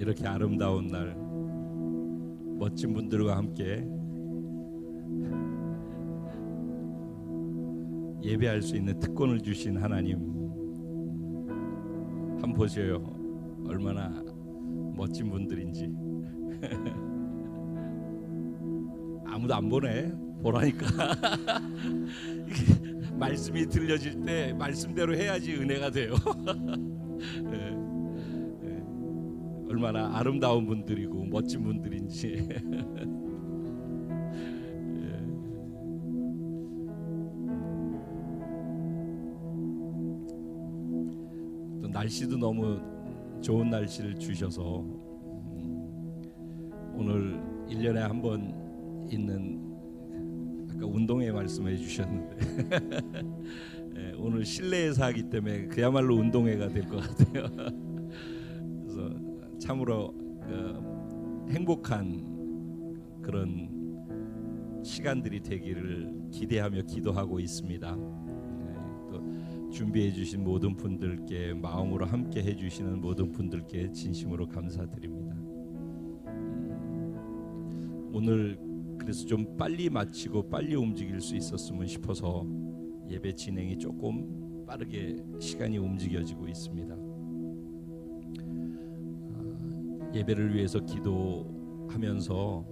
이렇게 아름다운 날 멋진 분들과 함께 예배할 수 있는 특권을 주신 하나님 한번 보세요. 얼마나 멋진 분들인지. 아무도 안 보네. 보라니까. 말씀이 들려질 때 말씀대로 해야지 은혜가 돼요. 네. 네. 얼마나 아름다운 분들이고 멋진 분들인지. 네. 또 날씨도 너무 좋은 날씨를 주셔서 오늘 1년에 한 번 있는 아까 운동회 말씀해 주셨는데 네, 오늘 실내에서 하기 때문에 그야말로 운동회가 될 것 같아요. 그래서 참으로 행복한 그런 시간들이 되기를 기대하며 기도하고 있습니다. 네, 또 준비해 주신 모든 분들께, 마음으로 함께 해주시는 모든 분들께 진심으로 감사드립니다. 오늘 그래서 좀 빨리 마치고 빨리 움직일 수 있었으면 싶어서 예배 진행이 조금 빠르게 시간이 움직여지고 있습니다. 예배를 위해서 기도하면서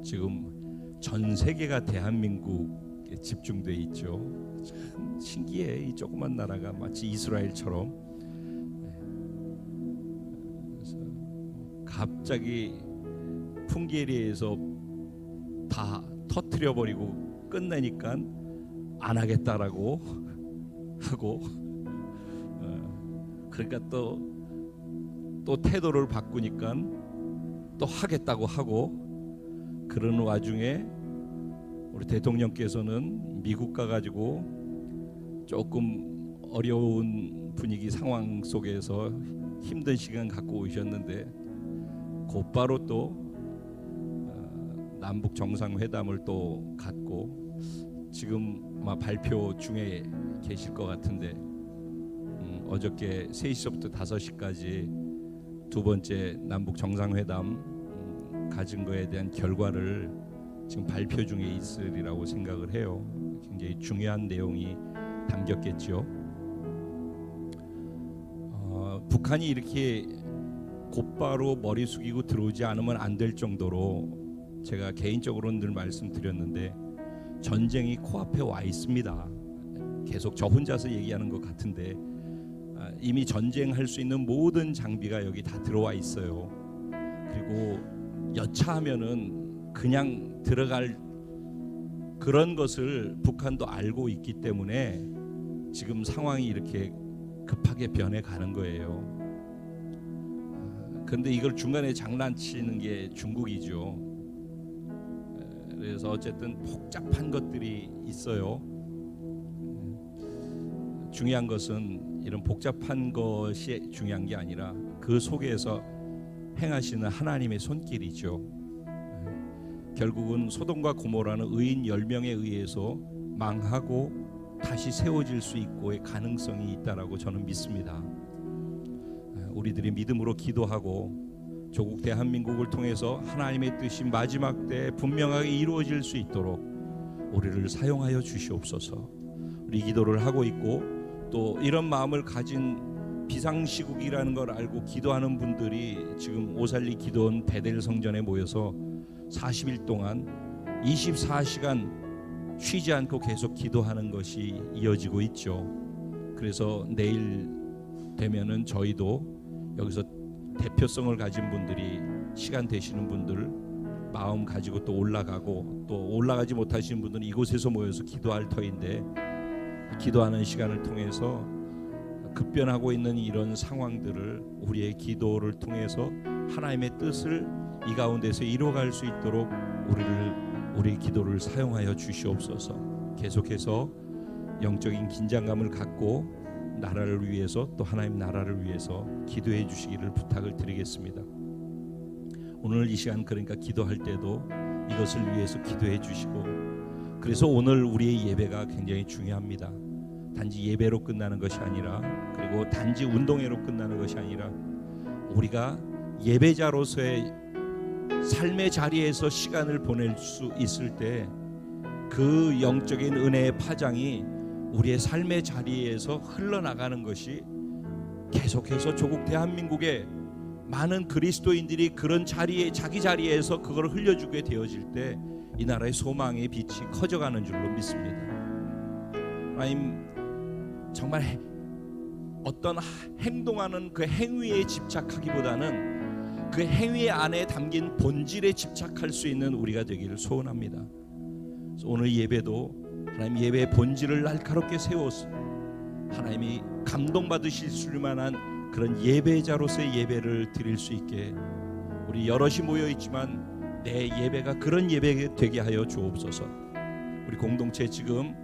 지금 전 세계가 대한민국에 집중돼 있죠. 참 신기해. 이 조그만 나라가 마치 이스라엘처럼. 그래서 갑자기 풍계리에서 다 터트려 버리고 끝내니까 안 하겠다라고 하고, 그러니까 또 태도를 바꾸니까 또 하겠다고 하고, 그런 와중에 우리 대통령께서는 미국 가가지고 조금 어려운 분위기 상황 속에서 힘든 시간 갖고 오셨는데 곧바로 또 남북 정상회담을 또 갖고 지금 아마 발표 중에 계실 것 같은데, 어저께 3시부터 5시까지 두 번째 남북 정상회담 가진 거에 대한 결과를 지금 발표 중에 있으리라고 생각을 해요. 굉장히 중요한 내용이 담겼겠죠. 북한이 이렇게 곧바로 머리 숙이고 들어오지 않으면 안 될 정도로 제가 개인적으로는 늘 말씀드렸는데 전쟁이 코앞에 와 있습니다. 계속 저 혼자서 얘기하는 것 같은데 이미 전쟁할 수 있는 모든 장비가 여기 다 들어와 있어요. 그리고 여차하면은 그냥 들어갈 그런 것을 북한도 알고 있기 때문에 지금 상황이 이렇게 급하게 변해가는 거예요. 그런데 이걸 중간에 장난치는 게 중국이죠. 그래서 어쨌든 복잡한 것들이 있어요. 중요한 것은 이런 복잡한 것이 중요한 게 아니라 그 속에서 행하시는 하나님의 손길이죠. 결국은 소돔과 고모라는 의인 10명에 의해서 망하고 다시 세워질 수 있고의 가능성이 있다라고 저는 믿습니다. 우리들이 믿음으로 기도하고 조국 대한민국을 통해서 하나님의 뜻이 마지막 때 분명하게 이루어질 수 있도록 우리를 사용하여 주시옵소서. 우리 기도를 하고 있고 또 이런 마음을 가진 비상시국이라는 걸 알고 기도하는 분들이 지금 오살리 기도원 베델 성전에 모여서 40일 동안 24시간 쉬지 않고 계속 기도하는 것이 이어지고 있죠. 그래서 내일 되면은 저희도 여기서 대표성을 가진 분들이 시간 되시는 분들 마음 가지고 또 올라가고, 또 올라가지 못하시는 분들은 이곳에서 모여서 기도할 터인데, 기도하는 시간을 통해서 급변하고 있는 이런 상황들을 우리의 기도를 통해서 하나님의 뜻을 이 가운데서 이루어갈 수 있도록 우리의 기도를 사용하여 주시옵소서. 계속해서 영적인 긴장감을 갖고 나라를 위해서, 또 하나님 나라를 위해서 기도해 주시기를 부탁을 드리겠습니다. 오늘 이 시간 그러니까 기도할 때도 이것을 위해서 기도해 주시고, 그래서 오늘 우리의 예배가 굉장히 중요합니다. 단지 예배로 끝나는 것이 아니라, 그리고 단지 운동회로 끝나는 것이 아니라 우리가 예배자로서의 삶의 자리에서 시간을 보낼 수 있을 때 그 영적인 은혜의 파장이 우리의 삶의 자리에서 흘러나가는 것이 계속해서 조국 대한민국의 많은 그리스도인들이 그런 자리에, 자기 자리에서 그걸 흘려주게 되어질 때 이 나라의 소망의 빛이 커져가는 줄로 믿습니다. 하나님, 정말 어떤 행동하는 그 행위에 집착하기보다는 그 행위 안에 담긴 본질에 집착할 수 있는 우리가 되기를 소원합니다. 오늘 예배도 하나님 예배의 본질을 날카롭게 세워서 하나님이 감동받으실 수 만한 그런 예배자로서의 예배를 드릴 수 있게, 우리 여럿이 모여 있지만 내 예배가 그런 예배가 되게 하여 주옵소서. 우리 공동체 지금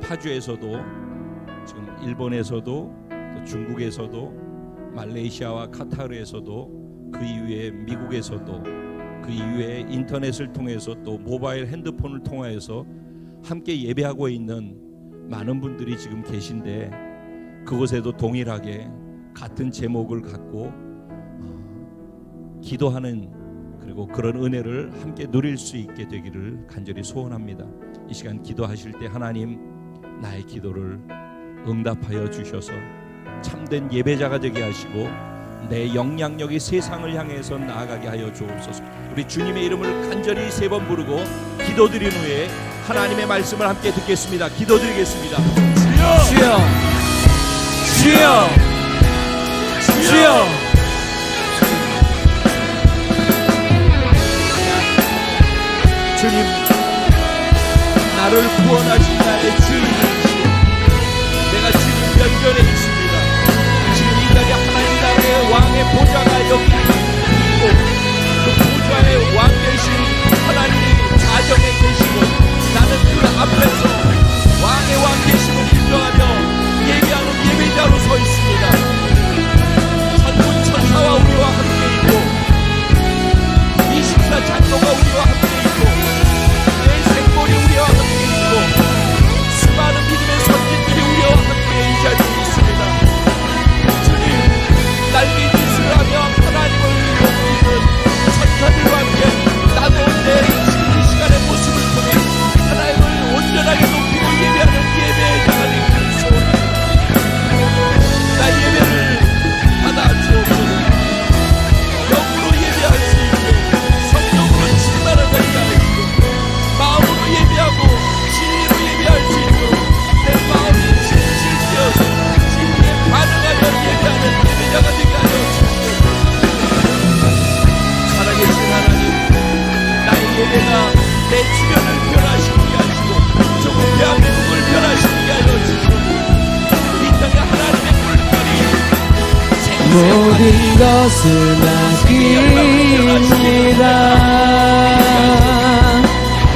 파주에서도, 지금 일본에서도, 또 중국에서도, 말레이시아와 카타르에서도, 그 이후에 미국에서도, 그 이후에 인터넷을 통해서 또 모바일 핸드폰을 통하여서 함께 예배하고 있는 많은 분들이 지금 계신데, 그곳에도 동일하게 같은 제목을 갖고 기도하는, 그리고 그런 은혜를 함께 누릴 수 있게 되기를 간절히 소원합니다. 이 시간 기도하실 때 하나님, 나의 기도를 응답하여 주셔서 참된 예배자가 되게 하시고 내 영향력이 세상을 향해서 나아가게 하여 주옵소서. 우리 주님의 이름을 간절히 3번 부르고 기도드린 후에 하나님의 말씀을 함께 듣겠습니다. 기도드리겠습니다. 주여, 주여, 주여. 주님, 나를 구원하신 나의 주인이시오. 내가 지금 면전에 있습니다. 지금 이 자리에 하나님 나라의 왕의 보좌가 여기 있고, 그 보좌의 왕 되신 하나님이 자정에 계시고, 나는 그 앞에서 왕의 왕 되심을 인정하며 예배하는 예배자로 서 있습니다. 천군 천사와 우리와 함께 있고, 24 장로가 우리와 함께 있고, 내 생골이 우리와 함께 있고, 수많은 믿음의 선진들이 우리와 함께 이 자리에 있습니다. 주님, 날개짓을 하며 하나님을 높이는 천사들과 함께 나도 내 지금 이 시간의 모습을 통해 하나님을 온전하게 높이고 예배하는 예배자가 되기를 소원합니다. 나 예배를 받아 주옵소서. 영으로 예배할 수 있고 성령으로 충만하게 하시고 마음으로 예배하고 진리로 예배할 수 있도록 내 마음이 진실되어서 진리에 반응하며 예배하는 예배자가 되게 하여 주시옵소서. 살아계신 하나님, 나의 예배가 내 주변을 변화시키게 하시고 조국 대한민국을 변화시키게 하여 주시옵소서. 이 땅에 하나님의 물결이 모든 것을 맡깁니다.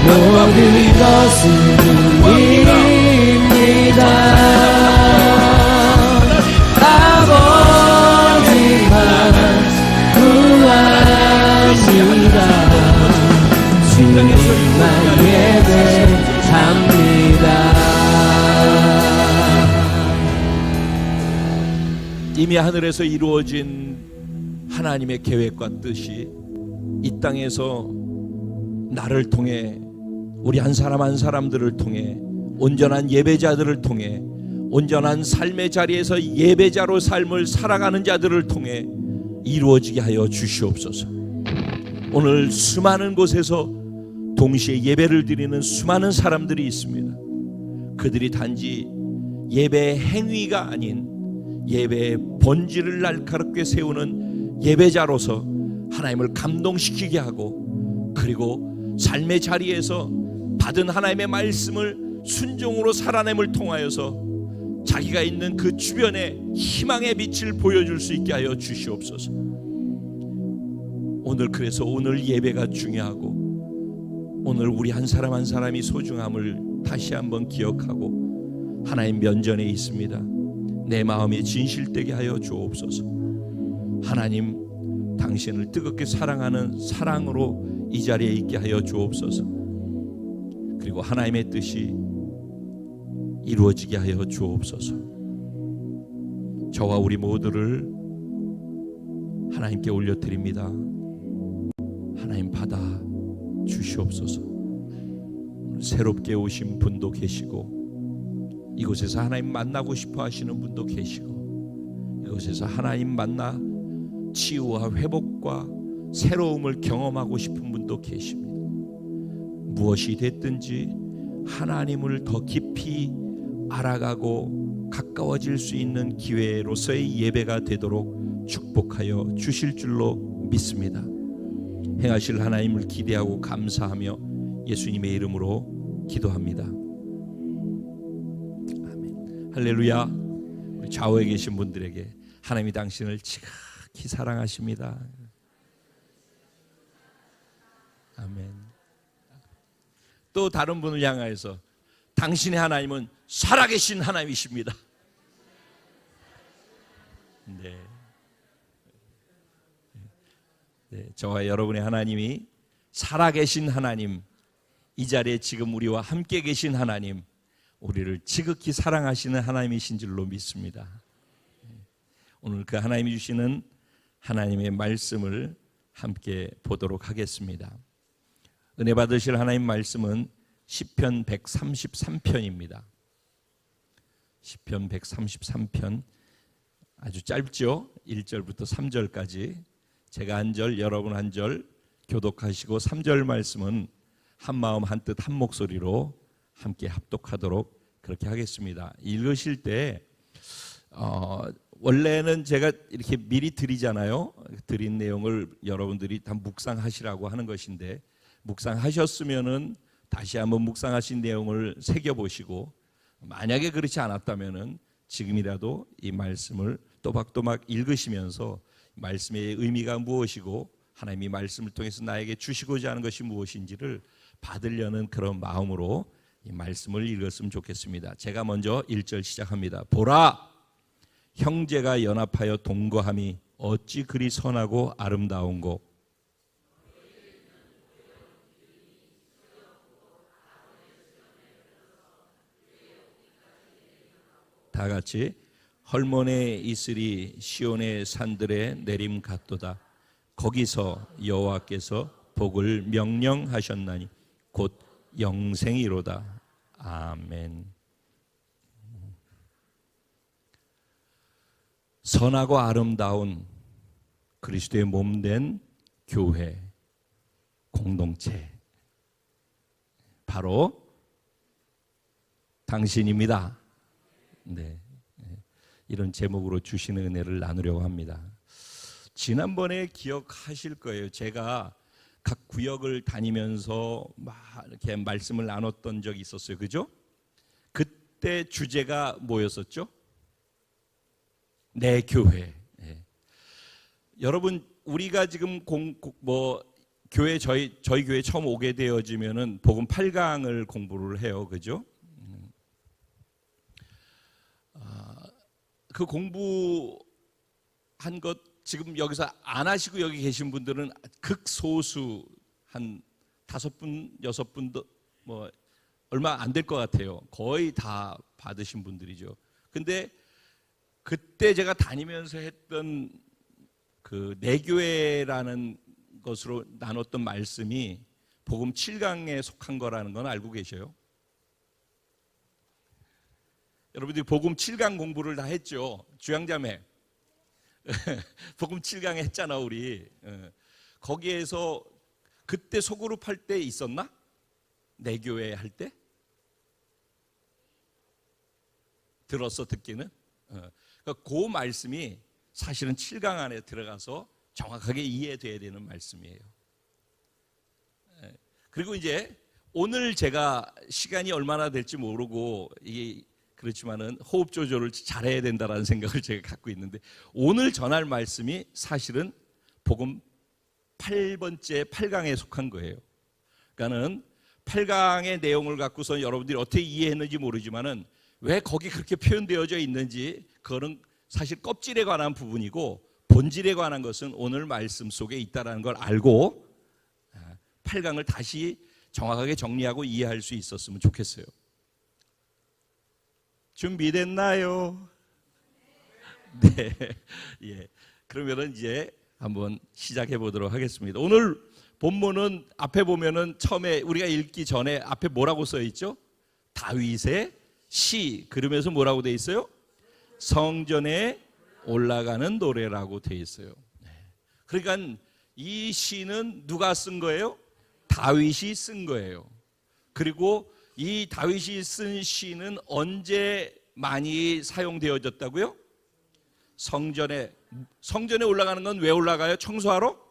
모든 것을 드립니다. 아버지만 구합니다. 주님만 예배합니다. 이미 하늘에서 이루어진 하나님의 계획과 뜻이 이 땅에서 나를 통해, 우리 한 사람 한 사람들을 통해, 온전한 예배자들을 통해, 온전한 삶의 자리에서 예배자로 삶을 살아가는 자들을 통해 이루어지게 하여 주시옵소서. 오늘 수많은 곳에서 동시에 예배를 드리는 수많은 사람들이 있습니다. 그들이 단지 예배의 행위가 아닌 예배의 본질을 날카롭게 세우는 예배자로서 하나님을 감동시키게 하고, 그리고 삶의 자리에서 받은 하나님의 말씀을 순종으로 살아냄을 통하여서 자기가 있는 그 주변에 희망의 빛을 보여줄 수 있게 하여 주시옵소서. 오늘 그래서 오늘 예배가 중요하고, 오늘 우리 한 사람 한 사람이 소중함을 다시 한번 기억하고 하나님 면전에 있습니다. 내 마음이 진실되게 하여 주옵소서. 하나님, 당신을 뜨겁게 사랑하는 사랑으로 이 자리에 있게 하여 주옵소서. 그리고 하나님의 뜻이 이루어지게 하여 주옵소서. 저와 우리 모두를 하나님께 올려드립니다. 하나님 받아 주시옵소서. 새롭게 오신 분도 계시고, 이곳에서 하나님 만나고 싶어 하시는 분도 계시고, 이곳에서 하나님 만나 치유와 회복과 새로움을 경험하고 싶은 분도 계십니다. 무엇이 됐든지 하나님을 더 깊이 알아가고 가까워질 수 있는 기회로서의 예배가 되도록 축복하여 주실 줄로 믿습니다. 행하실 하나님을 기대하고 감사하며 예수님의 이름으로 기도합니다. 아멘. 할렐루야. 우리 좌우에 계신 분들에게 하나님이 당신을 지극히 사랑하십니다. 아멘. 또 다른 분을 향하여서 당신의 하나님은 살아계신 하나님이십니다. 네, 저와 여러분의 하나님이 살아계신 하나님, 이 자리에 지금 우리와 함께 계신 하나님, 우리를 지극히 사랑하시는 하나님이신 줄로 믿습니다. 오늘 그 하나님이 주시는 하나님의 말씀을 함께 보도록 하겠습니다. 은혜 받으실 하나님 말씀은 시편 133편입니다. 시편 133편 아주 짧죠? 1절부터 3절까지 제가 한 절, 여러분 한 절 교독하시고 3절 말씀은 한마음 한뜻 한 목소리로 함께 합독하도록 그렇게 하겠습니다. 읽으실 때 원래는 제가 이렇게 미리 드리잖아요. 드린 내용을 여러분들이 다 묵상하시라고 하는 것인데, 묵상하셨으면은 다시 한번 묵상하신 내용을 새겨보시고, 만약에 그렇지 않았다면은 지금이라도 이 말씀을 또박또박 읽으시면서 말씀의 의미가 무엇이고 하나님이 말씀을 통해서 나에게 주시고자 하는 것이 무엇인지를 받으려는 그런 마음으로 이 말씀을 읽었으면 좋겠습니다. 제가 먼저 1절 시작합니다. 보라, 형제가 연합하여 동거함이 어찌 그리 선하고 아름다운고. 다 같이 헐몬에 있으리 시온의 산들에 내림 같도다. 거기서 여호와께서 복을 명령하셨나니 곧 영생이로다. 아멘. 선하고 아름다운 그리스도의 몸된 교회 공동체, 바로 당신입니다. 네, 이런 제목으로 주시는 은혜를 나누려고 합니다. 지난번에 기억하실 거예요. 제가 각 구역을 다니면서 막 이렇게 말씀을 나눴던 적이 있었어요. 그죠? 그때 주제가 뭐였었죠? 내 교회. 예. 여러분, 우리가 지금 교회 저희 교회 처음 오게 되어지면은 복음 8강을 공부를 해요. 그죠? 그 공부한 것 지금 여기서 안 하시고 여기 계신 분들은 극소수, 한 5분, 6분도 뭐 얼마 안 될 것 같아요. 거의 다 받으신 분들이죠. 근데 그때 제가 다니면서 했던 그 내교회라는 것으로 나눴던 말씀이 복음 7강에 속한 거라는 건 알고 계셔요? 여러분들이 복음 7강 공부를 다 했죠. 주양자매 복음 7강 했잖아 우리. 거기에서 그때 소그룹 할 때 있었나? 내교회 할 때? 들었어, 듣기는? 그러니까 그 말씀이 사실은 7강 안에 들어가서 정확하게 이해돼야 되는 말씀이에요. 그리고 이제 오늘 제가 시간이 얼마나 될지 모르고 이게 그렇지만은 호흡 조절을 잘해야 된다라는 생각을 제가 갖고 있는데, 오늘 전할 말씀이 사실은 복음 8번째 8강에 속한 거예요. 그러니까는 8강의 내용을 갖고서 여러분들이 어떻게 이해했는지 모르지만은 왜 거기 그렇게 표현되어져 있는지, 그거는 사실 껍질에 관한 부분이고 본질에 관한 것은 오늘 말씀 속에 있다라는 걸 알고 8강을 다시 정확하게 정리하고 이해할 수 있었으면 좋겠어요. 준비됐나요? 네. 예. 그러면은 이제 한번 시작해 보도록 하겠습니다. 오늘 본문은 앞에 보면은 처음에 우리가 읽기 전에 앞에 뭐라고 써 있죠? 다윗의 시. 그러면서 뭐라고 돼 있어요? 성전에 올라가는 노래라고 돼 있어요. 그러니까 이 시는 누가 쓴 거예요? 다윗이 쓴 거예요. 그리고 이 다윗이 쓴 시는 언제 많이 사용되어졌다고요? 성전에 올라가는 건 왜 올라가요? 청소하러?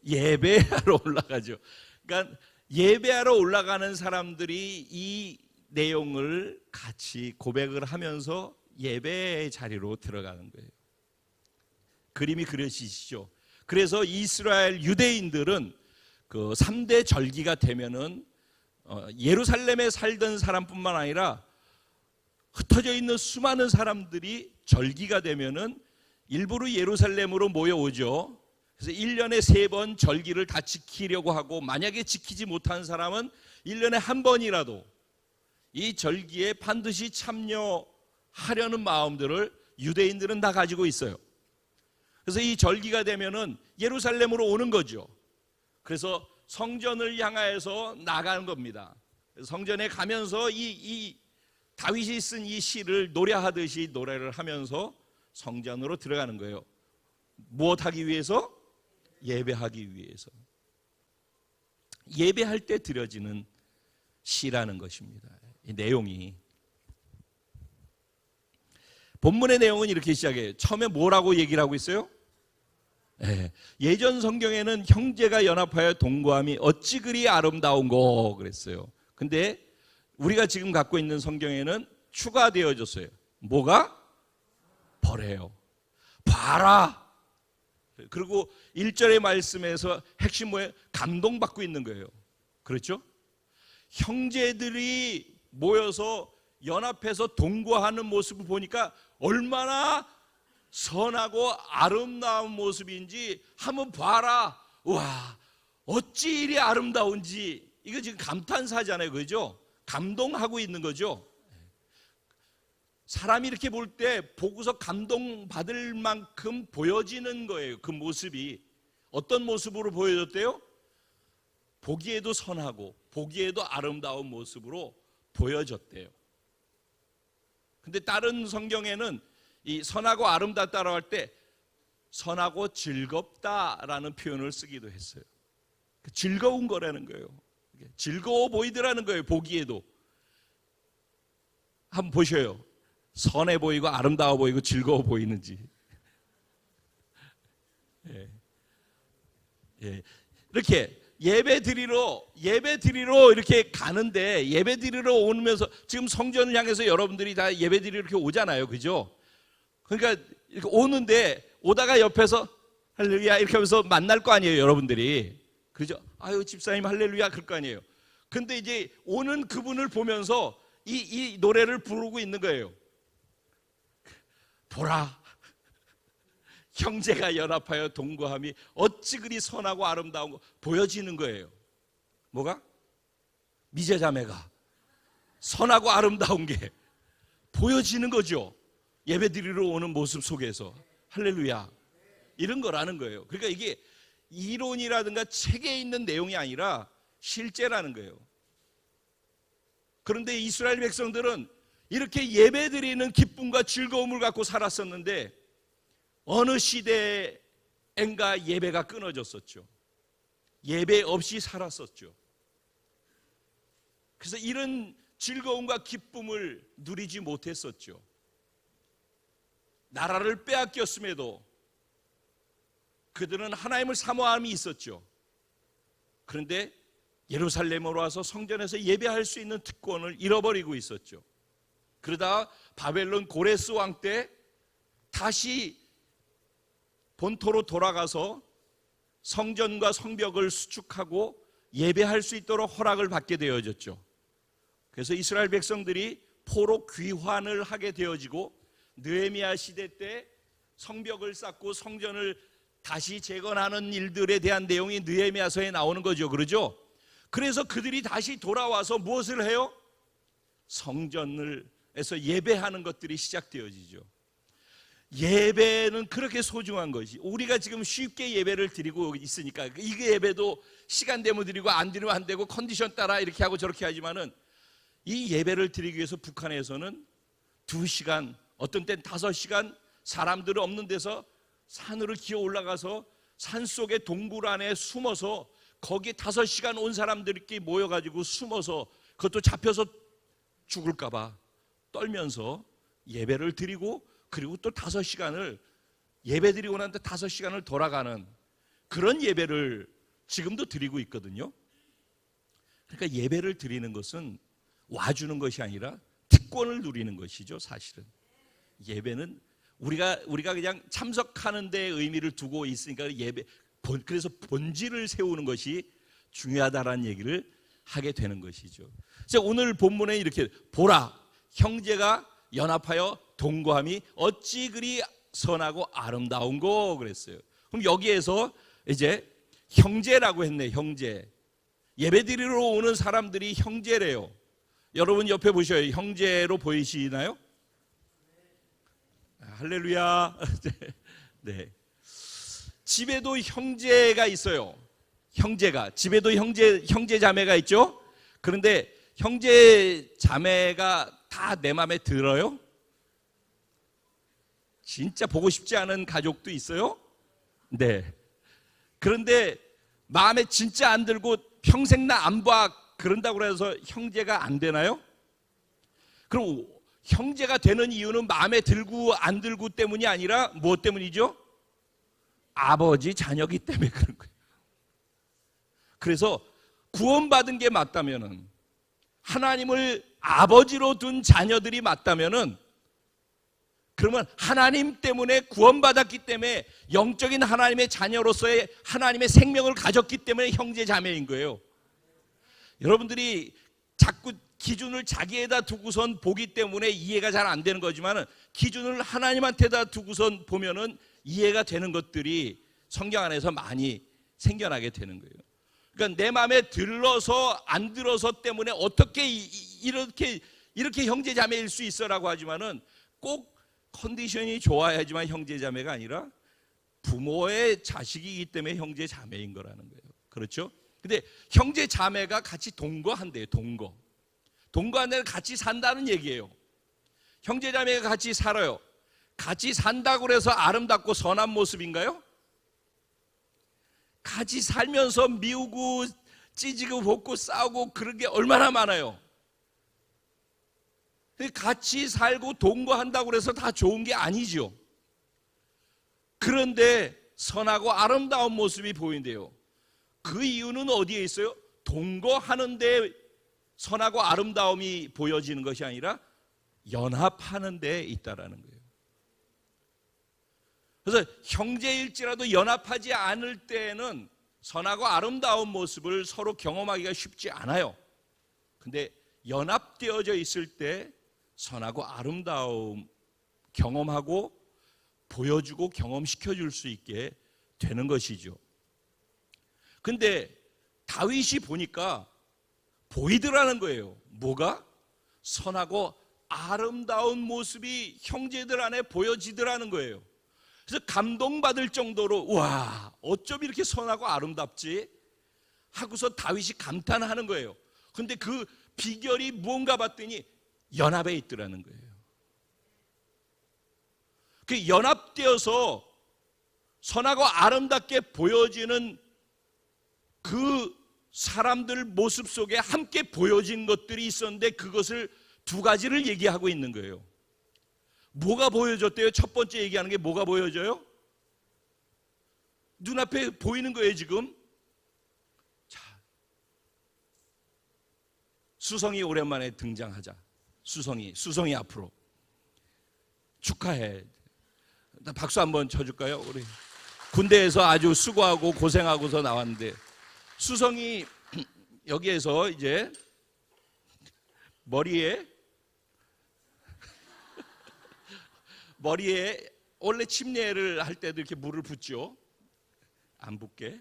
예배하러 올라가죠. 그러니까 예배하러 올라가는 사람들이 이 내용을 같이 고백을 하면서 예배의 자리로 들어가는 거예요. 그림이 그려지시죠. 그래서 이스라엘 유대인들은 그 3대 절기가 되면은 예루살렘에 살던 사람뿐만 아니라 흩어져 있는 수많은 사람들이 절기가 되면은 일부러 예루살렘으로 모여오죠. 그래서 1년에 3번 절기를 다 지키려고 하고, 만약에 지키지 못한 사람은 1년에 한 번이라도 이 절기에 반드시 참여하려는 마음들을 유대인들은 다 가지고 있어요. 그래서 이 절기가 되면은 예루살렘으로 오는 거죠. 그래서 성전을 향하여서 나가는 겁니다. 성전에 가면서 이 다윗이 쓴 이 시를 노래하듯이 노래를 하면서 성전으로 들어가는 거예요. 무엇하기 위해서? 예배하기 위해서. 예배할 때 드려지는 시라는 것입니다. 이 내용이, 본문의 내용은 이렇게 시작해요. 처음에 뭐라고 얘기를 하고 있어요? 예전 성경에는 형제가 연합하여 동거함이 어찌 그리 아름다운고 그랬어요. 근데 우리가 지금 갖고 있는 성경에는 추가되어졌어요. 뭐가? 보래요. 봐라. 그리고 1절의 말씀에서 핵심 뭐예요? 감동받고 있는 거예요. 그렇죠? 형제들이 모여서 연합해서 동거하는 모습을 보니까 얼마나 선하고 아름다운 모습인지 한번 봐라. 와, 어찌 이리 아름다운지. 이거 지금 감탄사잖아요. 그죠? 감동하고 있는 거죠. 사람이 이렇게 볼 때 보고서 감동받을 만큼 보여지는 거예요. 그 모습이 어떤 모습으로 보여졌대요? 보기에도 선하고 보기에도 아름다운 모습으로 보여졌대요. 근데 다른 성경에는 이 선하고 아름답다라고 할 때 선하고 즐겁다라는 표현을 쓰기도 했어요. 즐거운 거라는 거예요. 즐거워 보이더라는 거예요. 보기에도. 한번 보셔요. 선해 보이고 아름다워 보이고 즐거워 보이는지. 이렇게 예배 드리러 이렇게 가는데, 예배 드리러 오면서 지금 성전을 향해서 여러분들이 다 예배 드리러 이렇게 오잖아요. 그죠? 그러니까 이렇게 오는데, 오다가 옆에서 할렐루야 이렇게 하면서 만날 거 아니에요, 여러분들이. 그죠? 아유, 집사님 할렐루야 그럴 거 아니에요. 근데 이제 오는 그분을 보면서 이 노래를 부르고 있는 거예요. 보라, 형제가 연합하여 동거함이 어찌 그리 선하고 아름다운 거 보여지는 거예요. 뭐가? 미제자매가 선하고 아름다운 게 보여지는 거죠. 예배 드리러 오는 모습 속에서. 할렐루야, 이런 거라는 거예요. 그러니까 이게 이론이라든가 책에 있는 내용이 아니라 실제라는 거예요. 그런데 이스라엘 백성들은 이렇게 예배 드리는 기쁨과 즐거움을 갖고 살았었는데, 어느 시대엔가 예배가 끊어졌었죠. 예배 없이 살았었죠. 그래서 이런 즐거움과 기쁨을 누리지 못했었죠. 나라를 빼앗겼음에도 그들은 하나님을 사모함이 있었죠. 그런데 예루살렘으로 와서 성전에서 예배할 수 있는 특권을 잃어버리고 있었죠. 그러다 바벨론 고레스 왕 때 다시 본토로 돌아가서 성전과 성벽을 수축하고 예배할 수 있도록 허락을 받게 되어졌죠. 그래서 이스라엘 백성들이 포로 귀환을 하게 되어지고, 느헤미야 시대 때 성벽을 쌓고 성전을 다시 재건하는 일들에 대한 내용이 느헤미야서에 나오는 거죠. 그러죠? 그래서 그들이 다시 돌아와서 무엇을 해요? 성전에서 예배하는 것들이 시작되어지죠. 예배는 그렇게 소중한 것이, 우리가 지금 쉽게 예배를 드리고 있으니까 이게 예배도 시간 되면 드리고 안 드리면 안 되고 컨디션 따라 이렇게 하고 저렇게 하지만은, 이 예배를 드리기 위해서 북한에서는 2시간, 어떤 땐 5시간 사람들 없는 데서 산으로 기어 올라가서 산속의 동굴 안에 숨어서, 거기에 5시간 온 사람들끼리 모여가지고 숨어서, 그것도 잡혀서 죽을까 봐 떨면서 예배를 드리고, 그리고 또 5시간을 예배 드리고 난 뒤 5시간을 돌아가는 그런 예배를 지금도 드리고 있거든요. 그러니까 예배를 드리는 것은 와주는 것이 아니라 특권을 누리는 것이죠. 사실은 예배는 우리가 그냥 참석하는 데 의미를 두고 있으니까, 그래서 본질을 세우는 것이 중요하다라는 얘기를 하게 되는 것이죠. 그래서 오늘 본문에 이렇게, 보라, 형제가 연합하여 동거함이 어찌 그리 선하고 아름다운고 그랬어요. 그럼 여기에서 이제 형제라고 했네. 형제, 예배드리러 오는 사람들이 형제래요. 여러분 옆에 보셔요. 형제로 보이시나요? 할렐루야. 네. 집에도 형제가 있어요. 형제가, 집에도 형제 자매가 있죠. 그런데 형제 자매가 다 내 마음에 들어요? 진짜 보고 싶지 않은 가족도 있어요? 네. 그런데 마음에 진짜 안 들고 평생 나 안 봐, 그런다고 해서 형제가 안 되나요? 그럼 형제가 되는 이유는 마음에 들고 안 들고 때문이 아니라 무엇 때문이죠? 아버지 자녀기 때문에 그런 거예요. 그래서 구원받은 게 맞다면은, 하나님을 아버지로 둔 자녀들이 맞다면은, 그러면 하나님 때문에 구원받았기 때문에, 영적인 하나님의 자녀로서의 하나님의 생명을 가졌기 때문에 형제 자매인 거예요. 여러분들이 자꾸 기준을 자기에다 두고선 보기 때문에 이해가 잘 안 되는 거지만, 기준을 하나님한테다 두고선 보면은 이해가 되는 것들이 성경 안에서 많이 생겨나게 되는 거예요. 그러니까 내 마음에 들어서 안 들어서 때문에 어떻게 이렇게 형제 자매일 수 있어라고 하지만은, 꼭 컨디션이 좋아야지만 형제 자매가 아니라 부모의 자식이기 때문에 형제 자매인 거라는 거예요. 그렇죠? 근데 형제 자매가 같이 동거한대요. 동거한다는 같이 산다는 얘기예요. 형제 자매가 같이 살아요. 같이 산다고 해서 아름답고 선한 모습인가요? 같이 살면서 미우고 찌지고 볶고 싸우고 그런 게 얼마나 많아요. 같이 살고 동거한다고 해서 다 좋은 게 아니죠. 그런데 선하고 아름다운 모습이 보인대요. 그 이유는 어디에 있어요? 동거하는데 선하고 아름다움이 보여지는 것이 아니라 연합하는 데 있다라는 거예요. 그래서 형제일지라도 연합하지 않을 때에는 선하고 아름다운 모습을 서로 경험하기가 쉽지 않아요. 근데 연합되어져 있을 때 선하고 아름다움 경험하고 보여주고 경험시켜 줄 수 있게 되는 것이죠. 근데 다윗이 보니까 보이더라는 거예요. 뭐가? 선하고 아름다운 모습이 형제들 안에 보여지더라는 거예요. 그래서 감동받을 정도로, 와, 어쩜 이렇게 선하고 아름답지? 하고서 다윗이 감탄하는 거예요. 근데 그 비결이 무언가 봤더니 연합에 있더라는 거예요. 그 연합되어서 선하고 아름답게 보여지는 그 사람들 모습 속에 함께 보여진 것들이 있었는데, 그것을 2가지를 얘기하고 있는 거예요. 뭐가 보여졌대요? 첫 번째 얘기하는 게 뭐가 보여져요? 눈앞에 보이는 거예요 지금. 자, 수성이 오랜만에 등장하자. 수성이 앞으로 축하해. 나 박수 한번 쳐줄까요? 우리 군대에서 아주 수고하고 고생하고서 나왔는데, 수성이 여기에서 이제 머리에 원래 침례를 할 때도 이렇게 물을 붓죠. 안 붓게.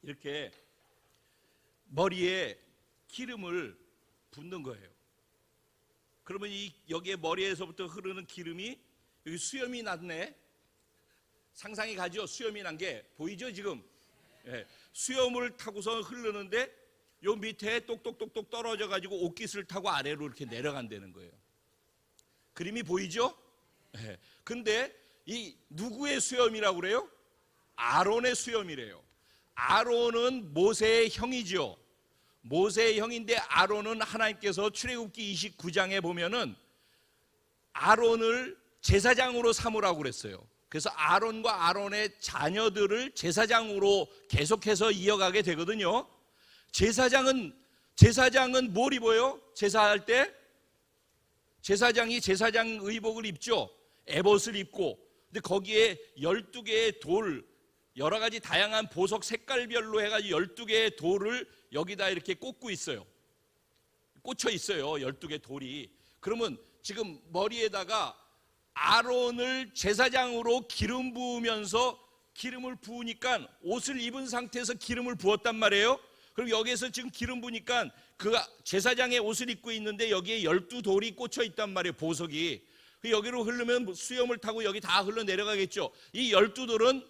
이렇게 머리에 기름을 붓는 거예요. 그러면 여기에 머리에서부터 흐르는 기름이 여기 수염이 났네. 상상이 가죠? 수염이 난 게 보이죠 지금? 예, 수염을 타고서 흐르는데 요 밑에 똑똑똑똑 떨어져 가지고 옷깃을 타고 아래로 이렇게 내려간다는 거예요. 그림이 보이죠? 예, 근데 이 누구의 수염이라고 그래요? 아론의 수염이래요. 아론은 모세의 형이죠. 모세의 형인데 아론은 하나님께서 출애굽기 29장에 보면은 아론을 제사장으로 삼으라고 그랬어요. 그래서 아론과 아론의 자녀들을 제사장으로 계속해서 이어가게 되거든요. 제사장은 뭘 입어요? 제사할 때 제사장이 제사장 의복을 입죠. 에봇을 입고. 근데 거기에 12개의 돌, 여러 가지 다양한 보석 색깔별로 해가지고 12개의 돌을 여기다 이렇게 꽂고 있어요. 꽂혀 있어요. 12개 돌이. 그러면 지금 머리에다가 아론을 제사장으로 기름 부으면서 기름을 부으니까 옷을 입은 상태에서 기름을 부었단 말이에요. 그럼 여기에서 지금 기름 부니까 그 제사장의 옷을 입고 있는데 여기에 12돌이 꽂혀 있단 말이에요. 보석이. 여기로 흐르면 수염을 타고 여기 다 흘러 내려가겠죠. 이 12돌은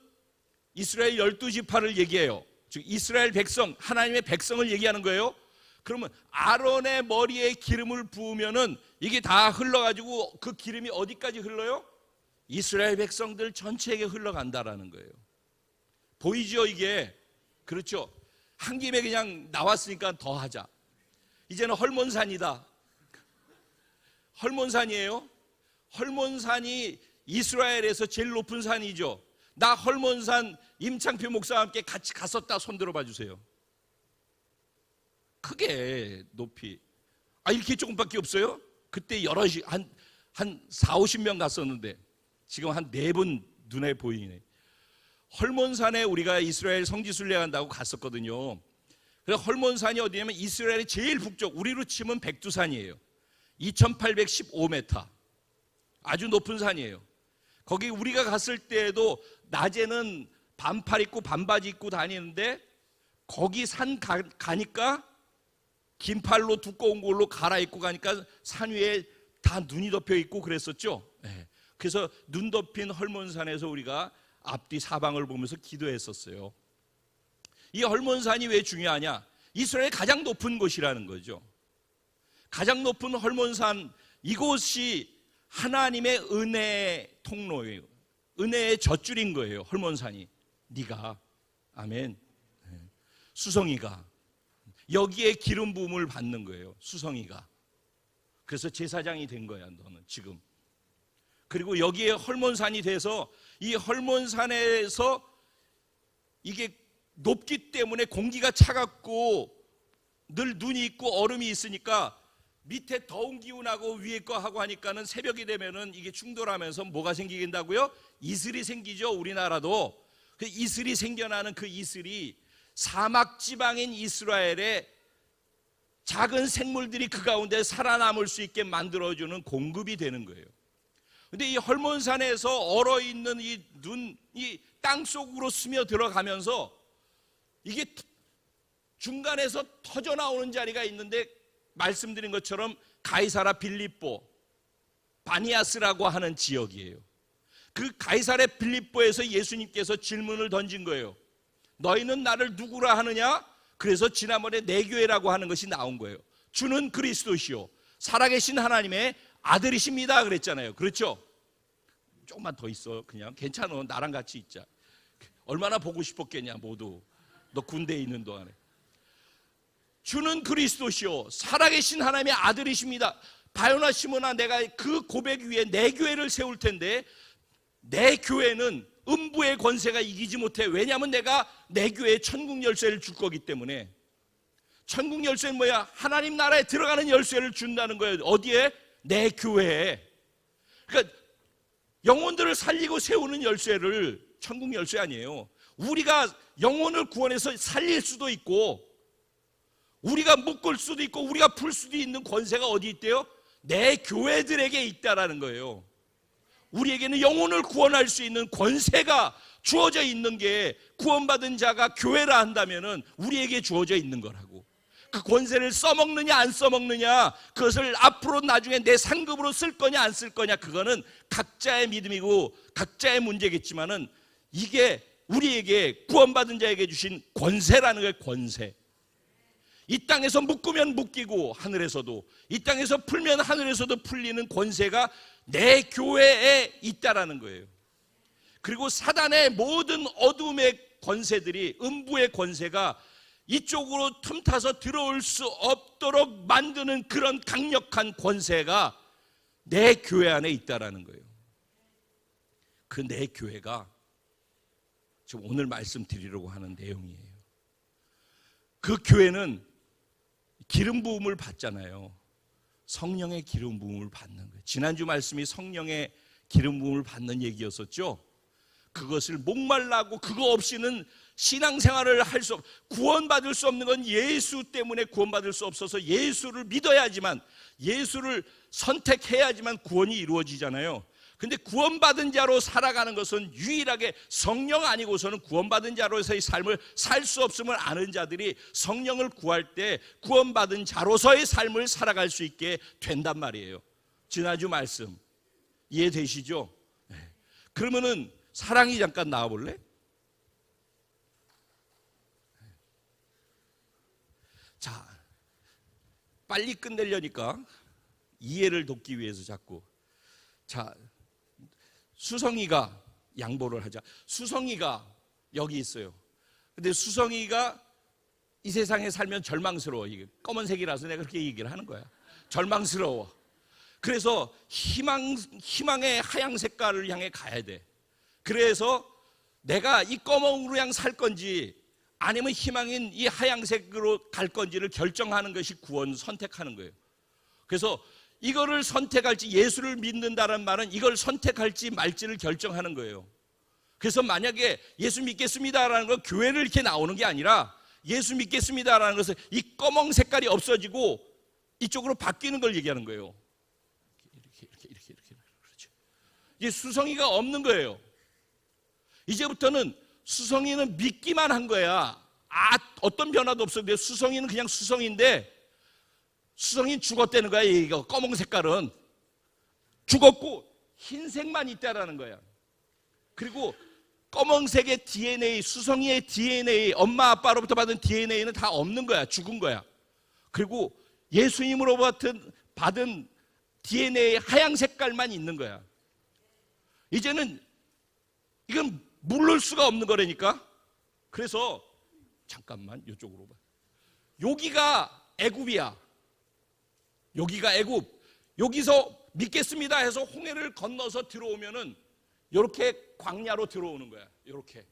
이스라엘 12지파를 얘기해요. 즉 이스라엘 백성, 하나님의 백성을 얘기하는 거예요. 그러면 아론의 머리에 기름을 부으면은 이게 다 흘러가지고 그 기름이 어디까지 흘러요? 이스라엘 백성들 전체에게 흘러간다라는 거예요. 보이죠 이게? 그렇죠. 한 김에 그냥 나왔으니까 더 하자. 이제는 헐몬산이다. 헐몬산이에요. 헐몬산이 이스라엘에서 제일 높은 산이죠. 나 헐몬산 임창표 목사와 함께 같이 갔었다. 손 들어봐 주세요. 크게 높이. 이렇게 조금밖에 없어요? 그때 여럿이 한 4, 50명 갔었는데 지금 한 4분 눈에 보이네. 헐몬산에 우리가 이스라엘 성지순례 간다고 갔었거든요. 그래서 헐몬산이 어디냐면 이스라엘의 제일 북쪽, 우리로 치면 백두산이에요. 2815m. 아주 높은 산이에요. 거기 우리가 갔을 때에도 낮에는 반팔 입고 반바지 입고 다니는데 거기 산 가니까 긴팔로 두꺼운 걸로 갈아입고 가니까 산 위에 다 눈이 덮여 있고 그랬었죠. 그래서 눈 덮인 헐몬산에서 우리가 앞뒤 사방을 보면서 기도했었어요. 이 헐몬산이 왜 중요하냐? 이스라엘 가장 높은 곳이라는 거죠. 가장 높은 헐몬산, 이곳이 하나님의 은혜의 통로예요. 은혜의 젖줄인 거예요. 헐몬산이. 네가, 아멘. 수성이가 여기에 기름 부음을 받는 거예요. 수성이가. 그래서 제사장이 된 거야 너는 지금. 그리고 여기에 헐몬산이 돼서 이 헐몬산에서 이게 높기 때문에 공기가 차갑고 늘 눈이 있고 얼음이 있으니까 밑에 더운 기운하고 위에 거 하고 하니까는 새벽이 되면은 이게 충돌하면서 뭐가 생기긴다고요? 이슬이 생기죠. 우리나라도. 그 이슬이 생겨나는 그 이슬이 사막 지방인 이스라엘에 작은 생물들이 그 가운데 살아남을 수 있게 만들어주는 공급이 되는 거예요. 근데 이 헐몬산에서 얼어있는 이 눈이 땅 속으로 스며 들어가면서 이게 중간에서 터져 나오는 자리가 있는데 말씀드린 것처럼 가이사라 빌립보, 바니아스라고 하는 지역이에요. 그 가이사라 빌립보에서 예수님께서 질문을 던진 거예요. 너희는 나를 누구라 하느냐? 그래서 지난번에 내 교회라고 하는 것이 나온 거예요. 주는 그리스도시요 살아계신 하나님의 아들이십니다 그랬잖아요. 그렇죠? 조금만 더 있어. 그냥 괜찮아. 나랑 같이 있자. 얼마나 보고 싶었겠냐 모두. 너 군대에 있는 동안에. 주는 그리스도시요 살아계신 하나님의 아들이십니다. 바요나 시모나, 내가 그 고백 위에 내 교회를 세울 텐데 내 교회는 음부의 권세가 이기지 못해. 왜냐하면 내가 내 교회에 천국 열쇠를 줄 거기 때문에. 천국 열쇠는 뭐야? 하나님 나라에 들어가는 열쇠를 준다는 거예요. 어디에? 내 교회에. 그러니까 영혼들을 살리고 세우는 열쇠를, 천국 열쇠 아니에요. 우리가 영혼을 구원해서 살릴 수도 있고 우리가 묶을 수도 있고 우리가 풀 수도 있는 권세가 어디 있대요? 내 교회들에게 있다라는 거예요. 우리에게는 영혼을 구원할 수 있는 권세가 주어져 있는 게, 구원받은 자가 교회라 한다면은 우리에게 주어져 있는 거라고. 그 권세를 써먹느냐 안 써먹느냐, 그것을 앞으로 나중에 내 상급으로 쓸 거냐 안 쓸 거냐, 그거는 각자의 믿음이고 각자의 문제겠지만은 이게 우리에게 구원받은 자에게 주신 권세라는 거예요. 권세. 이 땅에서 묶으면 묶이고 하늘에서도, 이 땅에서 풀면 하늘에서도 풀리는 권세가 내 교회에 있다라는 거예요. 그리고 사단의 모든 어둠의 권세들이, 음부의 권세가 이쪽으로 틈타서 들어올 수 없도록 만드는 그런 강력한 권세가 내 교회 안에 있다라는 거예요. 그 내 교회가 지금 오늘 말씀드리려고 하는 내용이에요. 그 교회는 기름 부음을 받잖아요. 성령의 기름 부음을 받는 거예요. 지난주 말씀이 성령의 기름 부음을 받는 얘기였었죠. 그것을 목말라고 그거 없이는 신앙생활을 할 수 구원받을 수 없는 건 예수 때문에 구원받을 수 없어서 예수를 믿어야지만, 예수를 선택해야지만 구원이 이루어지잖아요. 근데 구원받은 자로 살아가는 것은 유일하게 성령 아니고서는 구원받은 자로서의 삶을 살 수 없음을 아는 자들이 성령을 구할 때 구원받은 자로서의 삶을 살아갈 수 있게 된단 말이에요. 지난주 말씀 이해되시죠? 네. 그러면은 사랑이 잠깐 나와볼래? 자, 빨리 끝내려니까 이해를 돕기 위해서 자꾸, 자, 수성이가 양보를 하자. 수성이가 여기 있어요. 근데 수성이가 이 세상에 살면 절망스러워. 이게 검은색이라서 내가 그렇게 얘기를 하는 거야. 절망스러워. 그래서 희망의 하양 색깔을 향해 가야 돼. 그래서 내가 이 검은으로 향 살 건지 아니면 희망인 이 하양색으로 갈 건지를 결정하는 것이 구원 선택하는 거예요. 그래서 이거를 선택할지, 예수를 믿는다는 말은 이걸 선택할지 말지를 결정하는 거예요. 그래서 만약에 예수 믿겠습니다라는 건 교회를 이렇게 나오는 게 아니라 예수 믿겠습니다라는 것은 이 검은 색깔이 없어지고 이쪽으로 바뀌는 걸 얘기하는 거예요. 이렇게 그렇죠. 이제 수성이가 없는 거예요. 이제부터는 수성이는 믿기만 한 거야. 어떤 변화도 없었는데 수성이는 그냥 수성인데, 수성이는 죽었다는 거야. 이거 검은 색깔은 죽었고 흰색만 있다라는 거야. 그리고 검은색의 DNA, 수성이의 DNA, 엄마 아빠로부터 받은 DNA는 다 없는 거야. 죽은 거야. 그리고 예수님으로부터 받은 DNA 하양 색깔만 있는 거야. 이제는 이건 물을 수가 없는 거라니까. 그래서 잠깐만 이쪽으로 봐. 여기가 애굽이야. 여기가 애굽. 여기서 믿겠습니다 해서 홍해를 건너서 들어오면은 이렇게 광야로 들어오는 거야. 이렇게.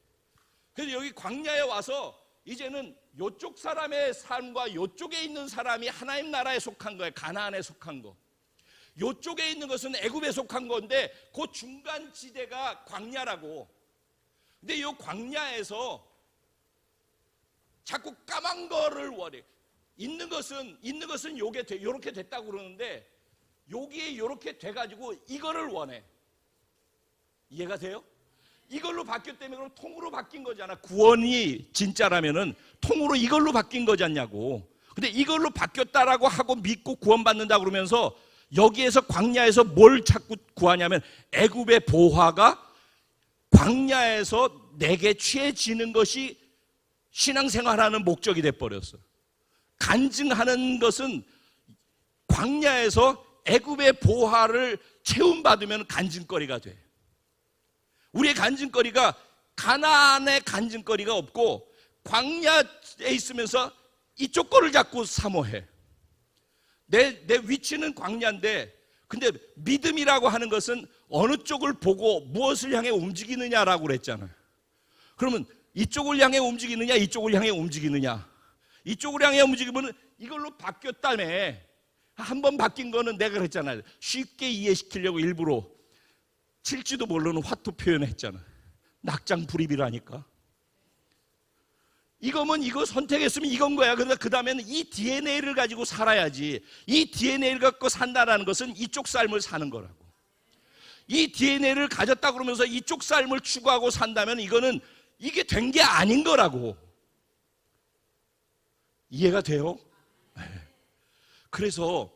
그래서 여기 광야에 와서 이제는 이쪽 사람의 삶과 이쪽에 있는 사람이 하나님 나라에 속한 거야. 가나안에 속한 거. 이쪽에 있는 것은 애굽에 속한 건데 그 중간 지대가 광야라고. 근데 이 광야에서 자꾸 까만 거를 원해. 있는 것은 요렇게 됐다고 그러는데 여기에 요렇게 돼가지고 이거를 원해. 이해가 돼요? 이걸로 바뀌었다면 그럼 통으로 바뀐 거잖아. 구원이 진짜라면은 통으로 이걸로 바뀐 거지 않냐고. 근데 이걸로 바뀌었다라고 하고 믿고 구원받는다 그러면서 여기에서 광야에서 뭘 자꾸 구하냐면 애굽의 보화가 광야에서 내게 취해지는 것이 신앙생활하는 목적이 돼버렸어. 간증하는 것은 광야에서 애굽의 보화를 채움받으면 간증거리가 돼. 우리의 간증거리가 가나안의 간증거리가 없고 광야에 있으면서 이쪽 거를 자꾸 사모해. 내 위치는 광야인데, 근데 믿음이라고 하는 것은 어느 쪽을 보고 무엇을 향해 움직이느냐라고 그랬잖아요. 그러면 이쪽을 향해 움직이느냐, 이쪽을 향해 움직이느냐. 이쪽을 향해 움직이면 이걸로 바뀌었다며. 한번 바뀐 거는 내가 그랬잖아요. 쉽게 이해시키려고 일부러 칠지도 모르는 화투 표현했잖아. 낙장불입이라니까. 이거면 이거 선택했으면 이건 거야. 그러니까 그 다음에는 이 DNA를 가지고 살아야지. 이 DNA를 갖고 산다라는 것은 이쪽 삶을 사는 거라고. 이 DNA를 가졌다 그러면서 이쪽 삶을 추구하고 산다면 이거는 이게 된 게 아닌 거라고. 이해가 돼요? 그래서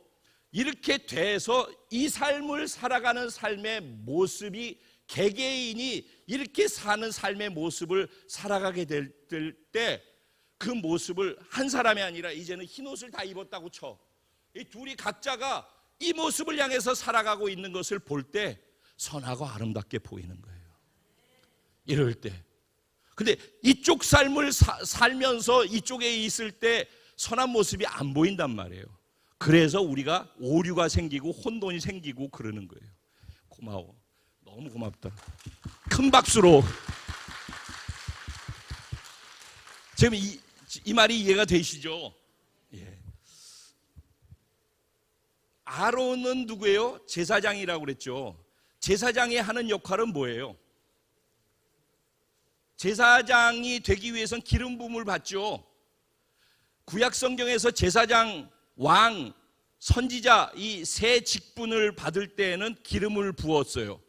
이렇게 돼서 이 삶을 살아가는 삶의 모습이, 개개인이 이렇게 사는 삶의 모습을 살아가게 될 때 그 모습을, 한 사람이 아니라 이제는 흰옷을 다 입었다고 쳐, 이 둘이 각자가 이 모습을 향해서 살아가고 있는 것을 볼 때 선하고 아름답게 보이는 거예요. 이럴 때. 근데 이쪽 삶을 살면서 이쪽에 있을 때 선한 모습이 안 보인단 말이에요. 그래서 우리가 오류가 생기고 혼돈이 생기고 그러는 거예요. 고마워. 너무 고맙다. 큰 박수로. 지금 이 말이 이해가 되시죠? 예. 아론은 누구예요? 제사장이라고 그랬죠. 제사장이 하는 역할은 뭐예요? 제사장이 되기 위해서는 기름 부음을 받죠. 구약 성경에서 제사장, 왕, 선지자 이 세 직분을 받을 때에는 기름을 부었어요.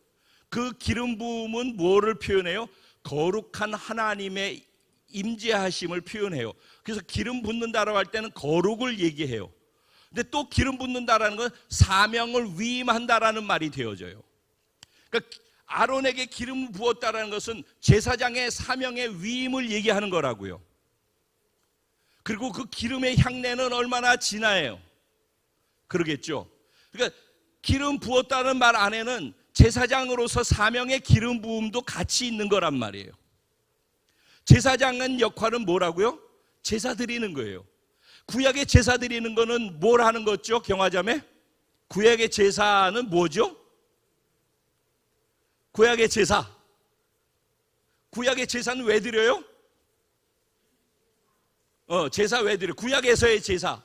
그 기름 부음은 뭐를 표현해요? 거룩한 하나님의 임재하심을 표현해요. 그래서 기름 붓는다라고 할 때는 거룩을 얘기해요. 근데 또 기름 붓는다라는 건 사명을 위임한다라는 말이 되어져요. 그러니까 아론에게 기름을 부었다라는 것은 제사장의 사명의 위임을 얘기하는 거라고요. 그리고 그 기름의 향내는 얼마나 진하예요. 그러겠죠. 그러니까 기름 부었다는 말 안에는 제사장으로서 사명의 기름 부음도 같이 있는 거란 말이에요. 제사장은 역할은 뭐라고요? 제사 드리는 거예요. 구약의 제사 드리는 거는 뭘 하는 거죠? 경화자매? 구약의 제사는 뭐죠? 구약의 제사. 구약의 제사는 왜 드려요? 제사 왜 드려요? 구약에서의 제사.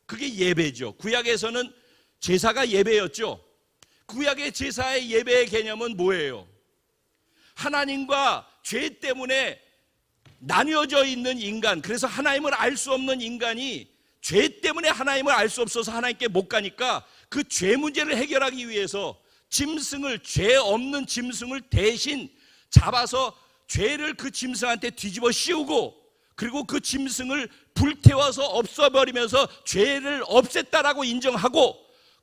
그게 예배죠. 구약에서는 제사가 예배였죠. 구약의 제사의 예배의 개념은 뭐예요? 하나님과 죄 때문에 나뉘어져 있는 인간, 그래서 하나님을 알 수 없는 인간이 죄 때문에 하나님을 알 수 없어서 하나님께 못 가니까 그 죄 문제를 해결하기 위해서 짐승을, 죄 없는 짐승을 대신 잡아서 죄를 그 짐승한테 뒤집어 씌우고, 그리고 그 짐승을 불태워서 없애버리면서 죄를 없앴다라고 인정하고,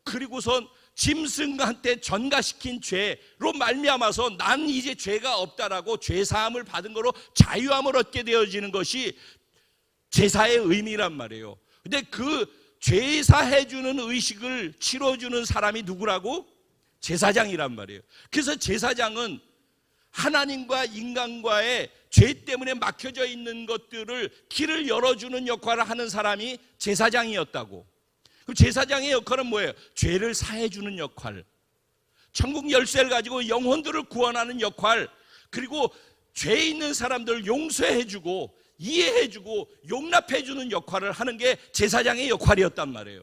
그리고선 짐승한테 전가시킨 죄로 말미암아서 난 이제 죄가 없다라고 죄사함을 받은 거로 자유함을 얻게 되어지는 것이 제사의 의미란 말이에요. 근데 그 죄사해주는 의식을 치러주는 사람이 누구라고? 제사장이란 말이에요. 그래서 제사장은 하나님과 인간과의 죄 때문에 막혀져 있는 것들을 길을 열어주는 역할을 하는 사람이 제사장이었다고. 그럼 제사장의 역할은 뭐예요? 죄를 사해주는 역할, 천국 열쇠를 가지고 영혼들을 구원하는 역할, 그리고 죄 있는 사람들을 용서해주고 이해해주고 용납해주는 역할을 하는 게 제사장의 역할이었단 말이에요.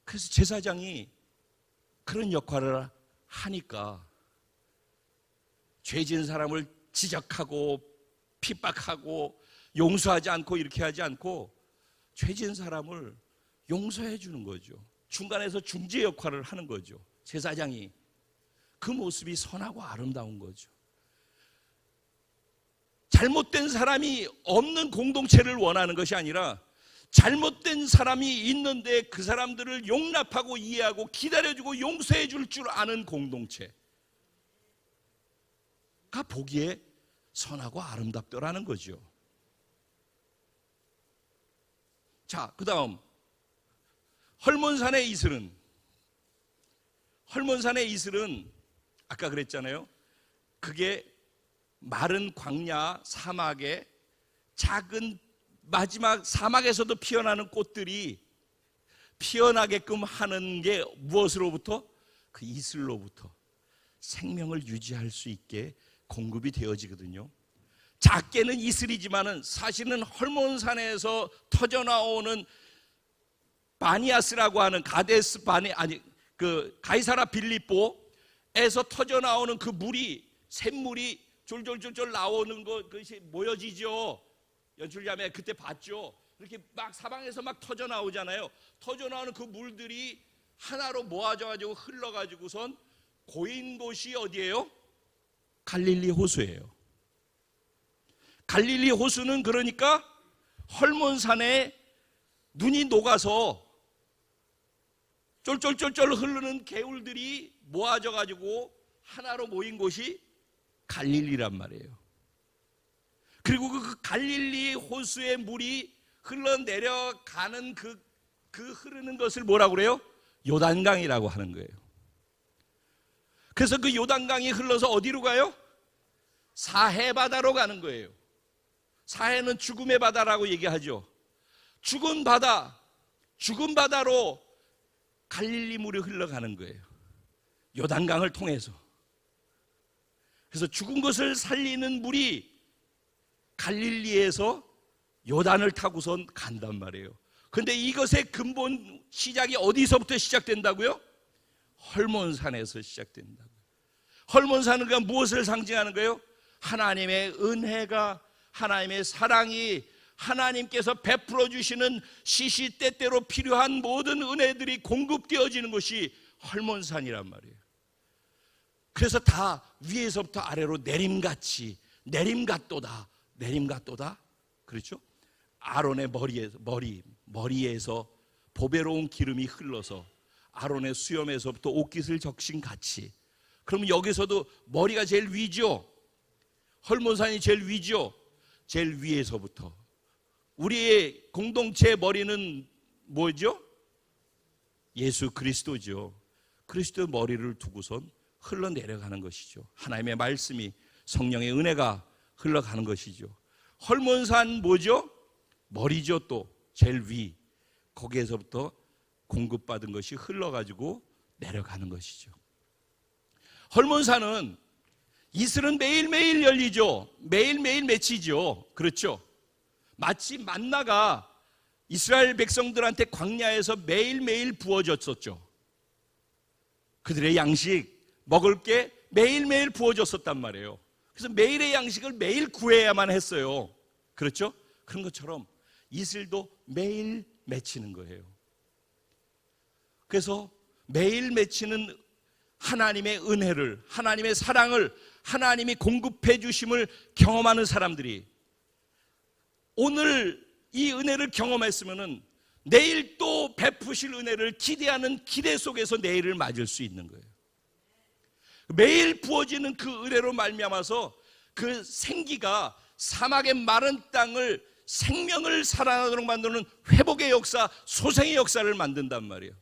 그래서 제사장이 그런 역할을 하니까 죄 지은 사람을 지적하고 핍박하고 용서하지 않고 이렇게 하지 않고 죄 지은 사람을 용서해 주는 거죠. 중간에서 중재 역할을 하는 거죠. 제사장이. 그 모습이 선하고 아름다운 거죠. 잘못된 사람이 없는 공동체를 원하는 것이 아니라 잘못된 사람이 있는데 그 사람들을 용납하고 이해하고 기다려주고 용서해 줄 줄 아는 공동체가 보기에 선하고 아름답더라는 거죠. 자, 그 다음 헐몬산의 이슬은, 헐몬산의 이슬은 아까 그랬잖아요. 그게 마른 광야 사막에 작은 마지막 사막에서도 피어나는 꽃들이 피어나게끔 하는 게 무엇으로부터? 그 이슬로부터 생명을 유지할 수 있게 공급이 되어지거든요. 작게는 이슬이지만은 사실은 헐몬산에서 터져나오는 바니아스라고 하는 가데스 바니 아니 그 가이사라 빌립보에서 터져나오는 그 물이, 샘물이 졸졸졸졸 나오는 것이 모여지죠. 연출자매 그때 봤죠. 이렇게 막 사방에서 막 터져 나오잖아요. 터져 나오는 그 물들이 하나로 모아져가지고 흘러가지고선 고인 곳이 어디예요? 갈릴리 호수예요. 갈릴리 호수는 그러니까 헐몬산에 눈이 녹아서 쫄쫄쫄쫄 흐르는 개울들이 모아져 가지고 하나로 모인 곳이 갈릴리란 말이에요. 그리고 그 갈릴리 호수의 물이 흘러내려가는 그 흐르는 것을 뭐라고 그래요? 요단강이라고 하는 거예요. 그래서 그 요단강이 흘러서 어디로 가요? 사해바다로 가는 거예요. 사해는 죽음의 바다라고 얘기하죠. 죽은 바다로 갈릴리 물이 흘러가는 거예요. 요단강을 통해서. 그래서 죽은 것을 살리는 물이 갈릴리에서 요단을 타고선 간단 말이에요. 그런데 이것의 근본 시작이 어디서부터 시작된다고요? 헐몬산에서 시작된다고요. 헐몬산은 그 무엇을 상징하는 거예요? 하나님의 은혜가, 하나님의 사랑이, 하나님께서 베풀어 주시는 시시때때로 필요한 모든 은혜들이 공급되어지는 것이 헐몬산이란 말이에요. 그래서 다 위에서부터 아래로 내림같이 내림같도다 그렇죠? 아론의 머리에서 보배로운 기름이 흘러서 아론의 수염에서부터 옷깃을 적신 같이. 그럼 여기서도 머리가 제일 위죠. 헐몬산이 제일 위죠. 제일 위에서부터 우리의 공동체의 머리는 뭐죠? 예수 그리스도죠. 그리스도의 머리를 두고선 흘러내려가는 것이죠. 하나님의 말씀이, 성령의 은혜가 흘러가는 것이죠. 헐몬산 뭐죠? 머리죠. 또 제일 위, 거기에서부터 공급받은 것이 흘러가지고 내려가는 것이죠. 헐몬산은 이슬은 매일매일 열리죠. 매일매일 맺히죠. 그렇죠? 마치 만나가 이스라엘 백성들한테 광야에서 매일매일 부어졌었죠. 그들의 양식, 먹을 게 매일매일 부어졌었단 말이에요. 그래서 매일의 양식을 매일 구해야만 했어요. 그렇죠? 그런 것처럼 이슬도 매일 맺히는 거예요. 그래서 매일 맺히는 하나님의 은혜를, 하나님의 사랑을, 하나님이 공급해 주심을 경험하는 사람들이 오늘 이 은혜를 경험했으면은 내일 또 베푸실 은혜를 기대하는 기대 속에서 내일을 맞을 수 있는 거예요. 매일 부어지는 그 은혜로 말미암아서 그 생기가 사막의 마른 땅을 생명을 살아나도록 만드는 회복의 역사, 소생의 역사를 만든단 말이에요.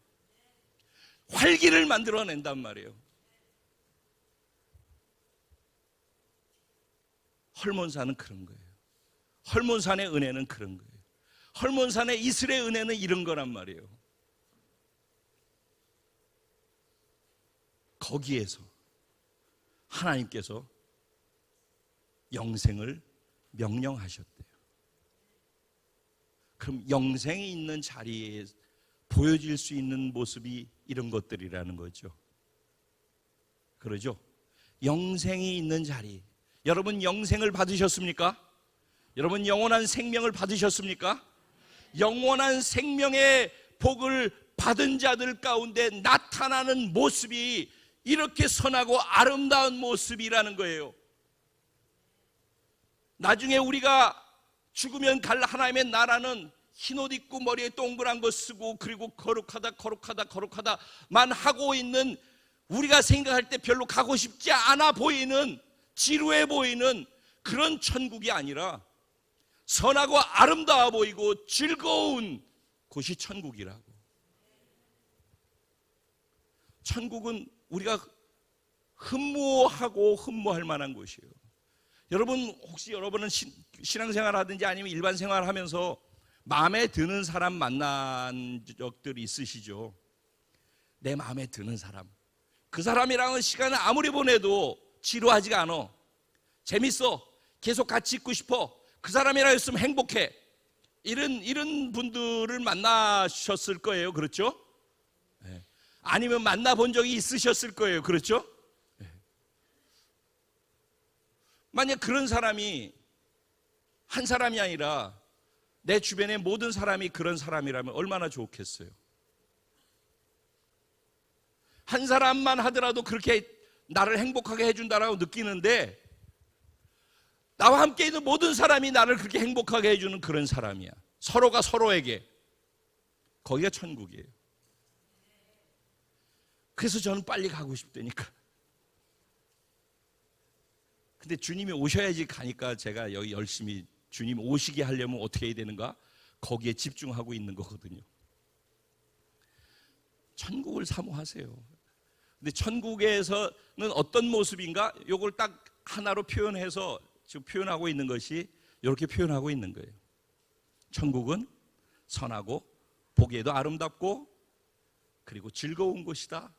활기를 만들어낸단 말이에요. 헐몬산은 그런 거예요. 헐몬산의 은혜는 그런 거예요. 헐몬산의 이슬의 은혜는 이런 거란 말이에요. 거기에서 하나님께서 영생을 명령하셨대요. 그럼 영생이 있는 자리에 보여질 수 있는 모습이 이런 것들이라는 거죠. 그러죠? 영생이 있는 자리. 여러분 영생을 받으셨습니까? 여러분 영원한 생명을 받으셨습니까? 영원한 생명의 복을 받은 자들 가운데 나타나는 모습이 이렇게 선하고 아름다운 모습이라는 거예요. 나중에 우리가 죽으면 갈 하나님의 나라는 흰옷 입고 머리에 동그란 거 쓰고 그리고 거룩하다만 하고 있는, 우리가 생각할 때 별로 가고 싶지 않아 보이는, 지루해 보이는 그런 천국이 아니라 선하고 아름다워 보이고 즐거운 곳이 천국이라고. 천국은 우리가 흠모하고 흠모할 만한 곳이에요. 여러분 혹시 여러분은 신앙생활 하든지 아니면 일반 생활 하면서 마음에 드는 사람 만난 적들이 있으시죠? 내 마음에 드는 사람, 그 사람이랑은 시간을 아무리 보내도 지루하지가 않아. 재밌어. 계속 같이 있고 싶어. 그 사람이랑 있으면 행복해. 이런 분들을 만나셨을 거예요. 그렇죠? 네. 아니면 만나본 적이 있으셨을 거예요. 그렇죠? 네. 만약 그런 사람이 한 사람이 아니라 내 주변의 모든 사람이 그런 사람이라면 얼마나 좋겠어요. 한 사람만 하더라도 그렇게 나를 행복하게 해준다라고 느끼는데 나와 함께 있는 모든 사람이 나를 그렇게 행복하게 해주는 그런 사람이야. 서로가 서로에게. 거기가 천국이에요. 그래서 저는 빨리 가고 싶다니까. 근데 주님이 오셔야지 가니까 제가 여기 열심히 주님 오시게 하려면 어떻게 해야 되는가? 거기에 집중하고 있는 거거든요. 천국을 사모하세요. 근데 천국에서는 어떤 모습인가? 요걸 딱 하나로 표현해서 지금 표현하고 있는 것이 이렇게 표현하고 있는 거예요. 천국은 선하고 보기에도 아름답고 그리고 즐거운 곳이다.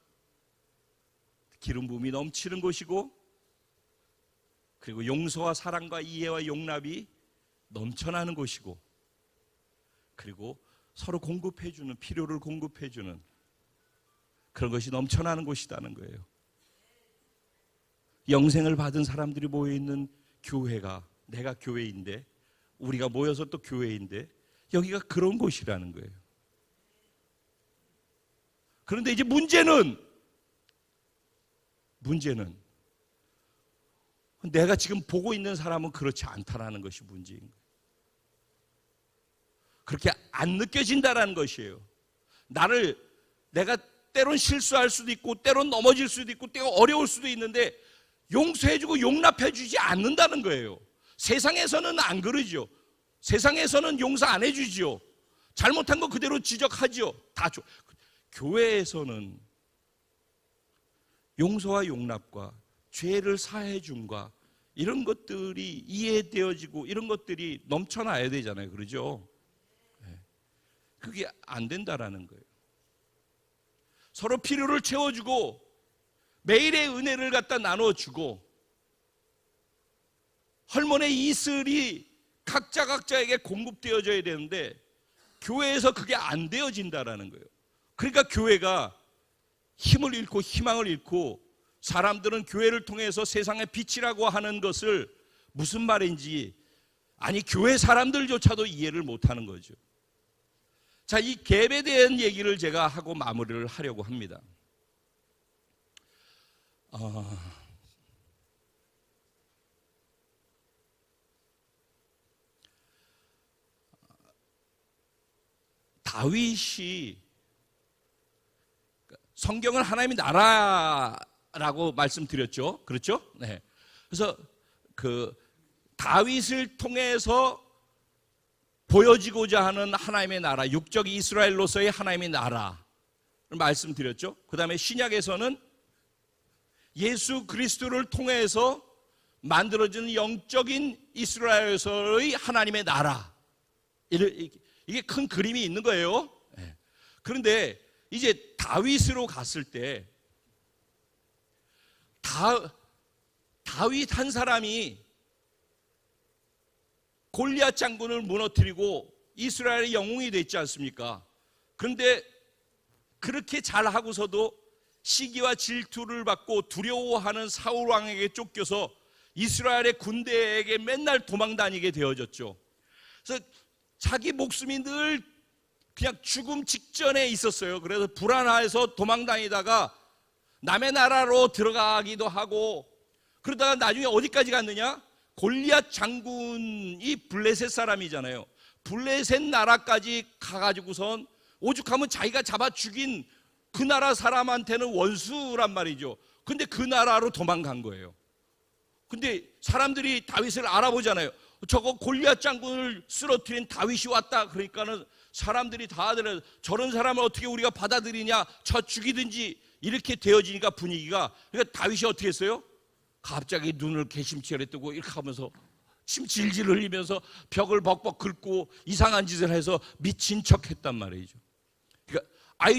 기름 부음이 넘치는 곳이고 그리고 용서와 사랑과 이해와 용납이 넘쳐나는 곳이고 그리고 서로 공급해주는, 필요를 공급해주는 그런 것이 넘쳐나는 곳이라는 거예요. 영생을 받은 사람들이 모여있는 교회가, 내가 교회인데 우리가 모여서 또 교회인데 여기가 그런 곳이라는 거예요. 그런데 이제 문제는 내가 지금 보고 있는 사람은 그렇지 않다라는 것이 문제인 거예요. 그렇게 안 느껴진다라는 것이에요. 내가 때론 실수할 수도 있고 때론 넘어질 수도 있고 때론 어려울 수도 있는데 용서해주고 용납해주지 않는다는 거예요. 세상에서는 안 그러죠. 세상에서는 용서 안 해주지요. 잘못한 거 그대로 지적하지요. 교회에서는 용서와 용납과 죄를 사해줌과 이런 것들이 이해되어지고 이런 것들이 넘쳐나야 되잖아요. 그러죠? 그게 안 된다라는 거예요. 서로 필요를 채워주고 매일의 은혜를 갖다 나눠주고 헐몬의 이슬이 각자에게 공급되어져야 되는데 교회에서 그게 안 되어진다라는 거예요. 그러니까 교회가 힘을 잃고 희망을 잃고 사람들은 교회를 통해서 세상의 빛이라고 하는 것을 무슨 말인지 아니 교회 사람들조차도 이해를 못하는 거죠. 자, 이 갭에 대한 얘기를 제가 하고 마무리를 하려고 합니다. 다윗이 성경을 하나님의 나라라고 말씀드렸죠. 그렇죠? 네. 그래서 그 다윗을 통해서 보여지고자 하는 하나님의 나라, 육적 이스라엘로서의 하나님의 나라를 말씀드렸죠. 그 다음에 신약에서는 예수 그리스도를 통해서 만들어진 영적인 이스라엘에서의 하나님의 나라, 이게 큰 그림이 있는 거예요. 그런데 이제 다윗으로 갔을 때 다윗 한 사람이 골리앗 장군을 무너뜨리고 이스라엘의 영웅이 됐지 않습니까? 그런데 그렇게 잘하고서도 시기와 질투를 받고 두려워하는 사울 왕에게 쫓겨서 이스라엘의 군대에게 맨날 도망다니게 되어졌죠. 그래서 자기 목숨이 늘 그냥 죽음 직전에 있었어요. 그래서 불안해서 도망다니다가 남의 나라로 들어가기도 하고 그러다가 나중에 어디까지 갔느냐? 골리앗 장군이 블레셋 사람이잖아요. 블레셋 나라까지 가가지고선 오죽하면 자기가 잡아 죽인 그 나라 사람한테는 원수란 말이죠. 근데 그 나라로 도망간 거예요. 근데 사람들이 다윗을 알아보잖아요. 저거 골리앗 장군을 쓰러뜨린 다윗이 왔다. 그러니까는 사람들이 다들 저런 사람을 어떻게 우리가 받아들이냐, 저 죽이든지 이렇게 되어지니까 분위기가. 그러니까 다윗이 어떻게 했어요? 갑자기 눈을 개심치레 뜨고 이렇게 하면서 침 질질 흘리면서 벽을 벅벅 긁고 이상한 짓을 해서 미친 척 했단 말이죠. 그러니까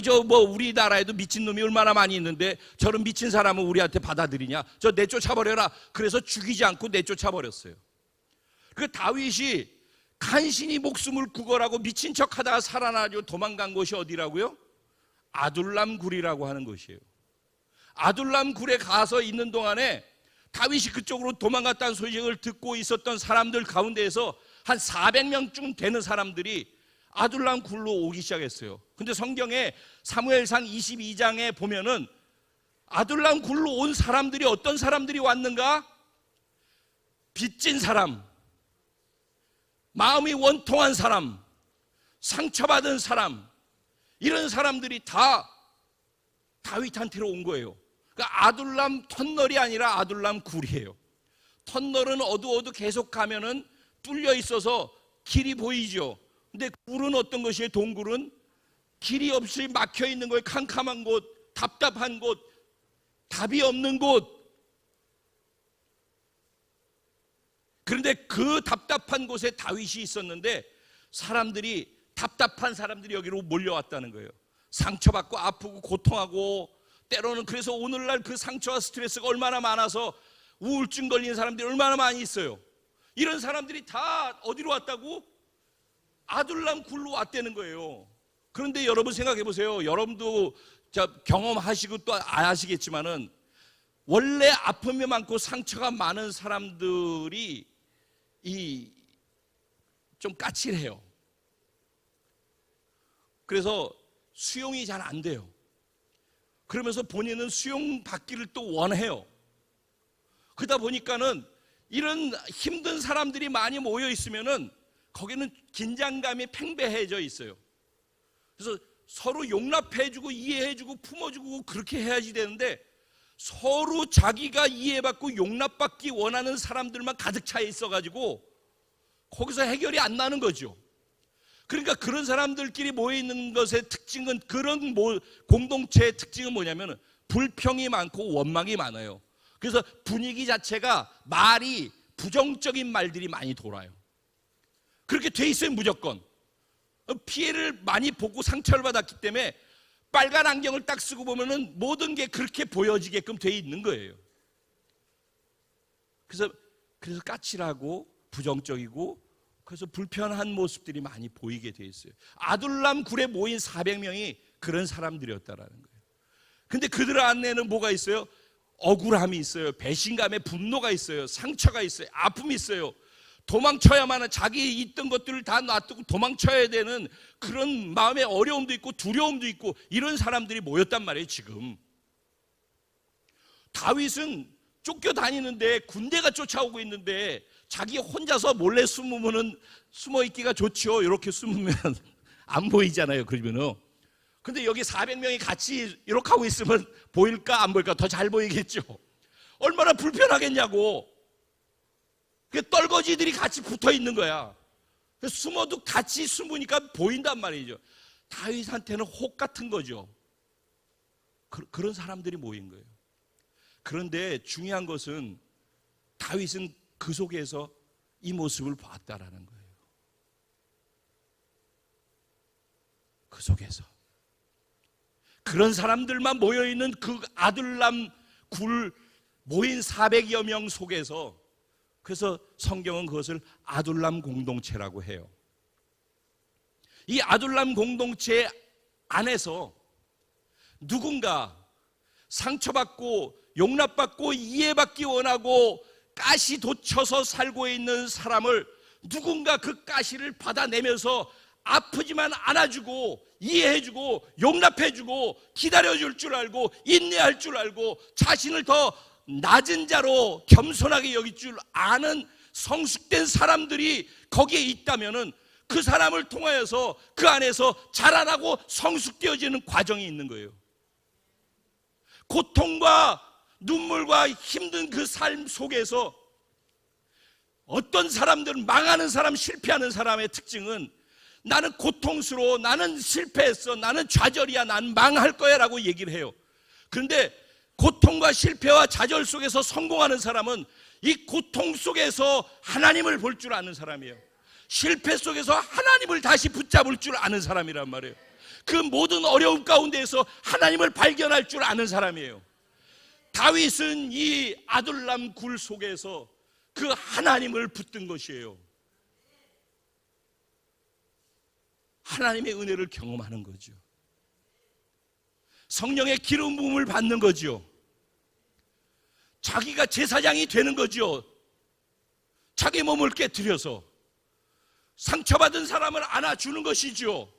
저 우리나라에도 미친 놈이 얼마나 많이 있는데 저런 미친 사람은 우리한테 받아들이냐? 저 내쫓아버려라. 그래서 죽이지 않고 내쫓아버렸어요. 그 다윗이 간신히 목숨을 구걸하고 미친 척 하다가 살아나고 도망간 곳이 어디라고요? 아둘람 굴이라고 하는 곳이에요. 아둘람 굴에 가서 있는 동안에 다윗이 그쪽으로 도망갔다는 소식을 듣고 있었던 사람들 가운데에서 한 400명쯤 되는 사람들이 아둘람 굴로 오기 시작했어요. 근데 성경에 사무엘상 22장에 보면은 아둘람 굴로 온 사람들이 어떤 사람들이 왔는가? 빚진 사람, 마음이 원통한 사람, 상처받은 사람, 이런 사람들이 다 다윗한테로 온 거예요. 그러니까 아둘람 터널이 아니라 아둘람 굴이에요. 터널은 어두워도 계속 가면은 뚫려 있어서 길이 보이죠. 근데 굴은 어떤 것이에요? 동굴은 길이 없이 막혀 있는 거예요. 캄캄한 곳, 답답한 곳, 답이 없는 곳. 그런데 그 답답한 곳에 다윗이 있었는데 사람들이, 답답한 사람들이 여기로 몰려왔다는 거예요. 상처받고 아프고 고통하고, 때로는 그래서 오늘날 그 상처와 스트레스가 얼마나 많아서 우울증 걸린 사람들이 얼마나 많이 있어요. 이런 사람들이 다 어디로 왔다고? 아둘람 굴로 왔다는 거예요. 그런데 여러분 생각해 보세요. 여러분도 경험하시고 또 아시겠지만은 원래 아픔이 많고 상처가 많은 사람들이 좀 까칠해요. 그래서 수용이 잘 안 돼요. 그러면서 본인은 수용받기를 또 원해요. 그러다 보니까는 이런 힘든 사람들이 많이 모여 있으면은 거기는 긴장감이 팽배해져 있어요. 그래서 서로 용납해주고 이해해주고 품어주고 그렇게 해야지 되는데, 서로 자기가 이해받고 용납받기 원하는 사람들만 가득 차 있어가지고 거기서 해결이 안 나는 거죠. 그러니까 그런 사람들끼리 모여있는 것의 특징은, 그런 공동체의 특징은 뭐냐면 불평이 많고 원망이 많아요. 그래서 분위기 자체가 말이, 부정적인 말들이 많이 돌아요. 그렇게 돼 있어요. 무조건 피해를 많이 보고 상처를 받았기 때문에 빨간 안경을 딱 쓰고 보면은 모든 게 그렇게 보여지게끔 돼 있는 거예요. 그래서 까칠하고 부정적이고, 그래서 불편한 모습들이 많이 보이게 돼 있어요. 아둘람 굴에 모인 400명이 그런 사람들이었다라는 거예요. 근데 그들 안에는 뭐가 있어요? 억울함이 있어요. 배신감에 분노가 있어요. 상처가 있어요. 아픔이 있어요. 도망쳐야만, 자기 있던 것들을 다 놔두고 도망쳐야 되는 그런 마음의 어려움도 있고 두려움도 있고, 이런 사람들이 모였단 말이에요. 지금 다윗은 쫓겨다니는데, 군대가 쫓아오고 있는데 자기 혼자서 몰래 숨어 있기가 좋죠. 이렇게 숨으면 안 보이잖아요. 그러면은. 근데 여기 400명이 같이 이렇게 하고 있으면 보일까 안 보일까? 더 잘 보이겠죠. 얼마나 불편하겠냐고. 떨거지들이 같이 붙어 있는 거야. 숨어도 같이 숨으니까 보인단 말이죠. 다윗한테는 혹 같은 거죠. 그런 사람들이 모인 거예요. 그런데 중요한 것은 다윗은 그 속에서 이 모습을 봤다라는 거예요. 그 속에서 그런 사람들만 모여있는 그 아둘람 굴 모인 400여 명 속에서, 그래서 성경은 그것을 아둘람 공동체라고 해요. 이 아둘람 공동체 안에서 누군가 상처받고 용납받고 이해받기 원하고 가시 돋쳐서 살고 있는 사람을, 누군가 그 가시를 받아내면서 아프지만 안아주고 이해해주고 용납해주고 기다려줄 줄 알고 인내할 줄 알고 자신을 더 낮은 자로 겸손하게 여길 줄 아는 성숙된 사람들이 거기에 있다면은 그 사람을 통하여서 그 안에서 자라나고 성숙되어지는 과정이 있는 거예요. 고통과 눈물과 힘든 그 삶 속에서 어떤 사람들은, 망하는 사람, 실패하는 사람의 특징은 나는 고통스러워, 나는 실패했어, 나는 좌절이야, 나는 망할 거야 라고 얘기를 해요. 그런데 고통과 실패와 좌절 속에서 성공하는 사람은 이 고통 속에서 하나님을 볼 줄 아는 사람이에요. 실패 속에서 하나님을 다시 붙잡을 줄 아는 사람이란 말이에요. 그 모든 어려움 가운데에서 하나님을 발견할 줄 아는 사람이에요. 다윗은 이 아둘람 굴 속에서 그 하나님을 붙든 것이에요. 하나님의 은혜를 경험하는 거죠. 성령의 기름 부음을 받는 거죠. 자기가 제사장이 되는 거죠. 자기 몸을 깨뜨려서 상처받은 사람을 안아주는 것이죠.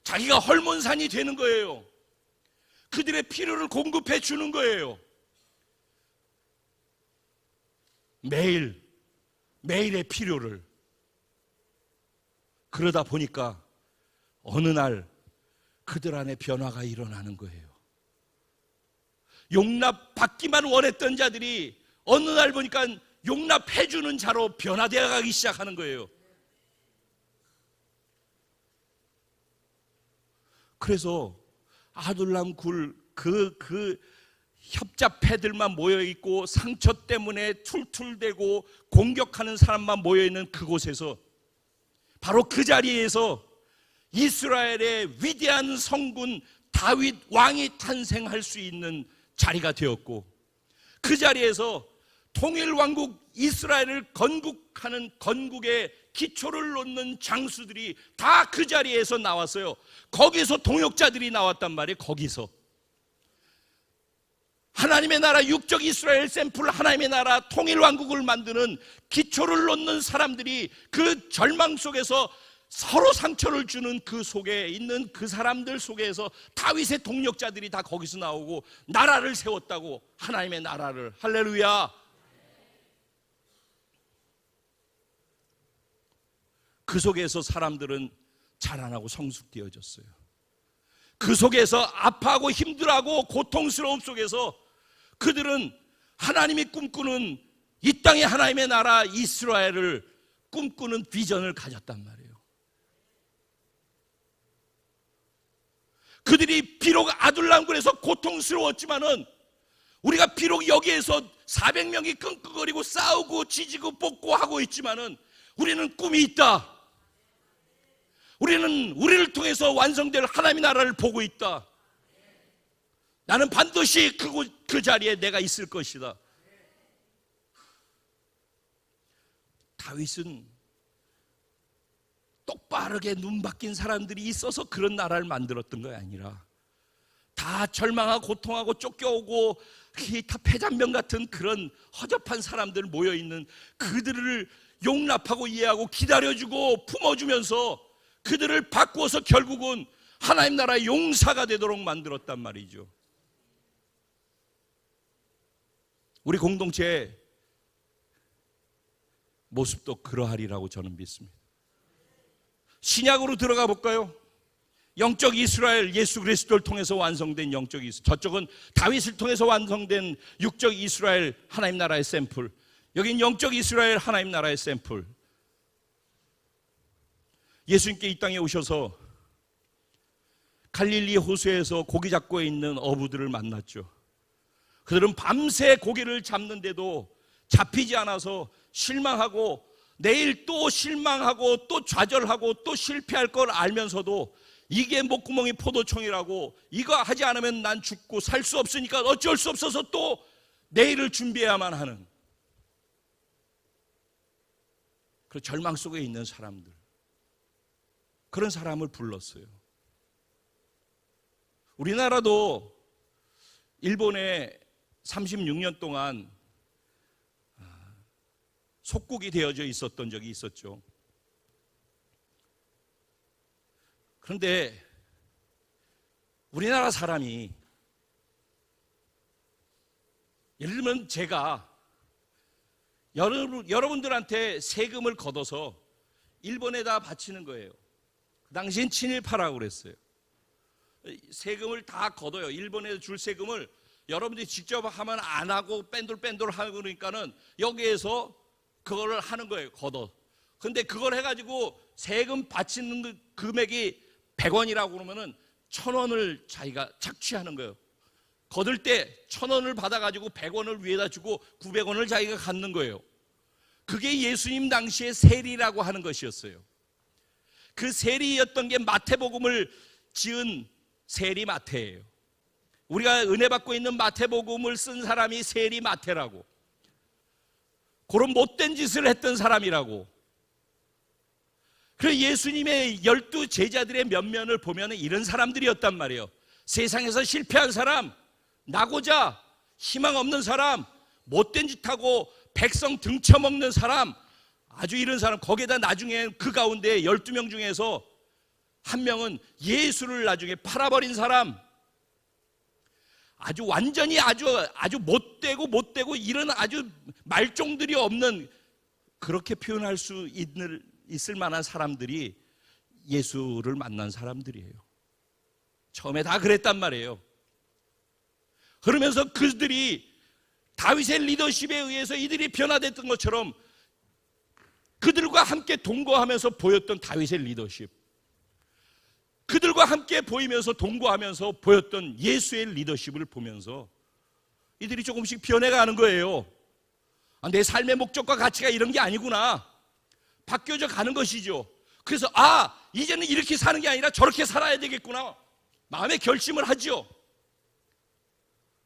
자기가 헐몬산이 되는 거예요. 그들의 필요를 공급해 주는 거예요. 매일의 필요를. 그러다 보니까 어느 날 그들 안에 변화가 일어나는 거예요. 용납받기만 원했던 자들이 어느 날 보니까 용납해주는 자로 변화되어 가기 시작하는 거예요. 그래서 아둘람 굴 그 협잡패들만 모여있고 상처 때문에 툴툴대고 공격하는 사람만 모여있는 그곳에서, 바로 그 자리에서 이스라엘의 위대한 성군 다윗 왕이 탄생할 수 있는 자리가 되었고, 그 자리에서 통일왕국 이스라엘을 건국하는 건국의 기초를 놓는 장수들이 다 그 자리에서 나왔어요. 거기서 동역자들이 나왔단 말이에요. 거기서 하나님의 나라, 육적 이스라엘 샘플, 하나님의 나라 통일왕국을 만드는 기초를 놓는 사람들이 그 절망 속에서 서로 상처를 주는 그 속에 있는 그 사람들 속에서 다윗의 동력자들이 다 거기서 나오고 나라를 세웠다고. 하나님의 나라를. 할렐루야. 그 속에서 사람들은 자라나고 성숙되어졌어요. 그 속에서 아파하고 힘들어하고 고통스러움 속에서 그들은 하나님이 꿈꾸는 이 땅의 하나님의 나라 이스라엘을 꿈꾸는 비전을 가졌단 말이에요. 그들이 비록 아둘람굴에서 고통스러웠지만은, 우리가 비록 여기에서 400명이 끙끙거리고 싸우고 지지고 볶고 하고 있지만은 우리는 꿈이 있다. 우리는 우리를 통해서 완성될 하나님의 나라를 보고 있다. 나는 반드시 그 자리에 내가 있을 것이다. 다윗은 똑바르게 눈 박힌 사람들이 있어서 그런 나라를 만들었던 게 아니라, 다 절망하고 고통하고 쫓겨오고 다 폐잔병 같은 그런 허접한 사람들 모여있는 그들을 용납하고 이해하고 기다려주고 품어주면서 그들을 바꾸어서 결국은 하나님 나라의 용사가 되도록 만들었단 말이죠. 우리 공동체의 모습도 그러하리라고 저는 믿습니다. 신약으로 들어가 볼까요? 영적 이스라엘, 예수 그리스도를 통해서 완성된 영적 이스라엘, 저쪽은 다윗을 통해서 완성된 육적 이스라엘, 하나님 나라의 샘플, 여긴 영적 이스라엘, 하나님 나라의 샘플. 예수님께 이 땅에 오셔서 갈릴리 호수에서 고기 잡고 있는 어부들을 만났죠. 그들은 밤새 고기를 잡는데도 잡히지 않아서 실망하고, 내일 또 실망하고 또 좌절하고 또 실패할 걸 알면서도 이게 목구멍이 포도청이라고, 이거 하지 않으면 난 죽고 살 수 없으니까 어쩔 수 없어서 또 내일을 준비해야만 하는 그 절망 속에 있는 사람들, 그런 사람을 불렀어요. 우리나라도 일본에 36년 동안 속국이 되어져 있었던 적이 있었죠. 그런데 우리나라 사람이, 예를 들면 제가 여러분들한테 세금을 걷어서 일본에다 바치는 거예요. 그 당시엔 친일파라고 그랬어요. 세금을 다 걷어요. 일본에 줄 세금을 여러분들이 직접 하면 안 하고 뺀돌뺀돌 하고 그러니까는 여기에서 그거를 하는 거예요. 걷어. 근데 그걸 해가지고 세금 바치는 그 금액이 100원이라고 그러면은 1000원을 자기가 착취하는 거예요. 거둘 때 1000원을 받아가지고 100원을 위에다 주고 900원을 자기가 갖는 거예요. 그게 예수님 당시의 세리라고 하는 것이었어요. 그 세리였던 게 마태복음을 지은 세리 마태예요. 우리가 은혜 받고 있는 마태복음을 쓴 사람이 세리 마태라고, 그런 못된 짓을 했던 사람이라고. 그래서 예수님의 12 제자들의 면면을 보면 이런 사람들이었단 말이에요. 세상에서 실패한 사람, 나고자 희망 없는 사람, 못된 짓하고 백성 등쳐먹는 사람, 아주 이런 사람. 거기에다 나중에 그 가운데 12명 중에서 한 명은 예수를 나중에 팔아버린 사람, 아주 완전히 아주 못되고 이런 아주 말종들이 없는, 그렇게 표현할 수 있을 만한 사람들이 예수를 만난 사람들이에요. 처음에 다 그랬단 말이에요. 그러면서 그들이 다윗의 리더십에 의해서 이들이 변화됐던 것처럼 그들과 함께 동거하면서 보였던 다윗의 리더십, 그들과 함께 보이면서 동거하면서 보였던 예수의 리더십을 보면서 이들이 조금씩 변해가는 거예요. 내 삶의 목적과 가치가 이런 게 아니구나, 바뀌어져 가는 것이죠. 그래서 이제는 이렇게 사는 게 아니라 저렇게 살아야 되겠구나, 마음의 결심을 하죠.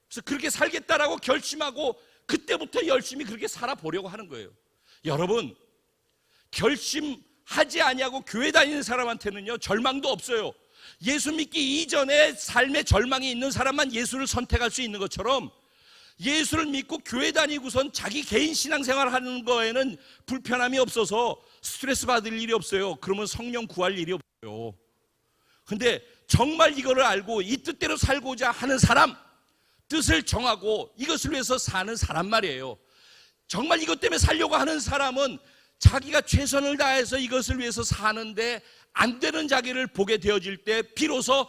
그래서 그렇게 살겠다라고 결심하고 그때부터 열심히 그렇게 살아보려고 하는 거예요. 여러분, 결심하지 아니하고 교회 다니는 사람한테는요 절망도 없어요. 예수 믿기 이전에 삶의 절망이 있는 사람만 예수를 선택할 수 있는 것처럼, 예수를 믿고 교회 다니고선 자기 개인 신앙생활 하는 거에는 불편함이 없어서 스트레스 받을 일이 없어요. 그러면 성령 구할 일이 없어요. 근데 정말 이거를 알고 이 뜻대로 살고자 하는 사람, 뜻을 정하고 이것을 위해서 사는 사람 말이에요. 정말 이것 때문에 살려고 하는 사람은 자기가 최선을 다해서 이것을 위해서 사는데 안 되는 자기를 보게 되어질 때 비로소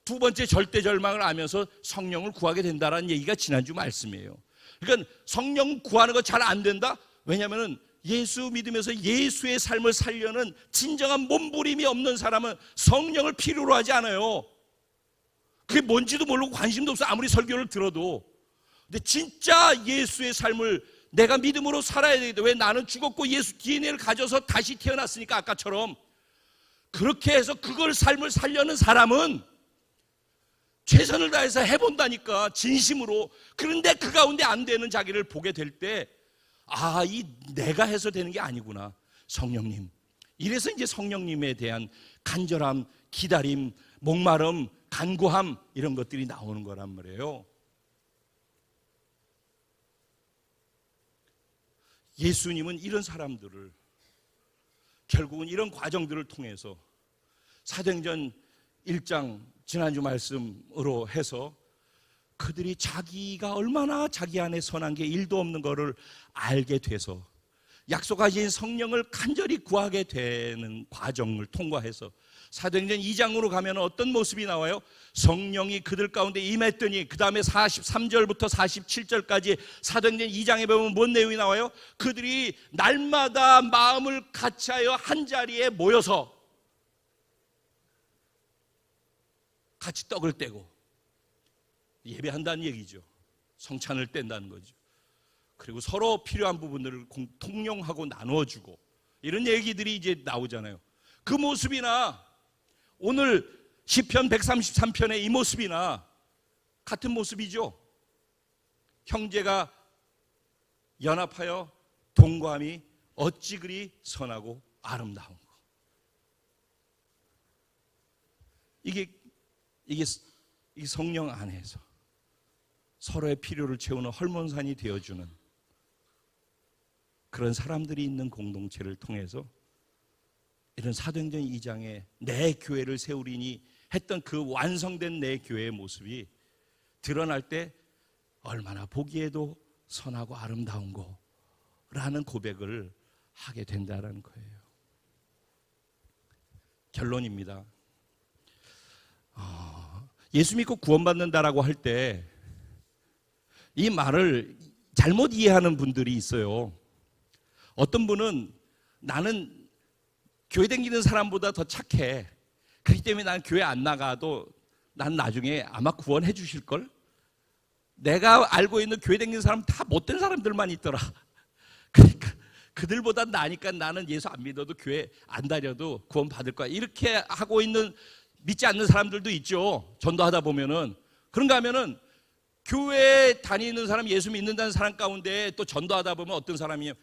두 번째 절대 절망을 하면서 성령을 구하게 된다는 얘기가 지난주 말씀이에요. 그러니까 성령 구하는 거 잘 안 된다? 왜냐하면 예수 믿으면서 예수의 삶을 살려는 진정한 몸부림이 없는 사람은 성령을 필요로 하지 않아요. 그게 뭔지도 모르고 관심도 없어, 아무리 설교를 들어도. 근데 진짜 예수의 삶을 내가 믿음으로 살아야 되겠다. 왜? 나는 죽었고 예수 DNA를 가져서 다시 태어났으니까. 아까처럼 그렇게 해서 그걸 삶을 살려는 사람은 최선을 다해서 해본다니까, 진심으로. 그런데 그 가운데 안 되는 자기를 보게 될 때, 이 내가 해서 되는 게 아니구나, 성령님. 이래서 이제 성령님에 대한 간절함, 기다림, 목마름, 간구함, 이런 것들이 나오는 거란 말이에요. 예수님은 이런 사람들을 결국은 이런 과정들을 통해서 사도행전 1장 지난주 말씀으로 해서 그들이 자기가 얼마나 자기 안에 선한 게 1도 없는 것을 알게 돼서 약속하신 성령을 간절히 구하게 되는 과정을 통과해서 사도행전 2장으로 가면 어떤 모습이 나와요? 성령이 그들 가운데 임했더니, 그 다음에 43절부터 47절까지 사도행전 2장에 보면 뭔 내용이 나와요? 그들이 날마다 마음을 같이하여 한 자리에 모여서 같이 떡을 떼고 예배한다는 얘기죠. 성찬을 뗀다는 거죠. 그리고 서로 필요한 부분들을 통용하고 나누어주고, 이런 얘기들이 이제 나오잖아요. 그 모습이나 오늘 시편 133편의 이 모습이나 같은 모습이죠. 형제가 연합하여 동거함이 어찌 그리 선하고 아름다운 거. 이게 성령 안에서 서로의 필요를 채우는 헐몬산이 되어주는 그런 사람들이 있는 공동체를 통해서 이런 사도행전 2장에 내 교회를 세우리니 했던 그 완성된 내 교회의 모습이 드러날 때 얼마나 보기에도 선하고 아름다운 거라는 고백을 하게 된다는 거예요. 결론입니다. 예수 믿고 구원받는다라고 할 때 이 말을 잘못 이해하는 분들이 있어요. 어떤 분은 나는 교회 다니는 사람보다 더 착해, 그렇기 때문에 난 교회 안 나가도 난 나중에 아마 구원해 주실걸? 내가 알고 있는 교회 다니는 사람 다 못된 사람들만 있더라. 그러니까 그들보다 나니까 나는 예수 안 믿어도 교회 안 다녀도 구원 받을 거야, 이렇게 하고 있는, 믿지 않는 사람들도 있죠. 전도하다 보면은. 그런가 하면은 교회 다니는 사람, 예수 믿는다는 사람 가운데 또 전도하다 보면 어떤 사람이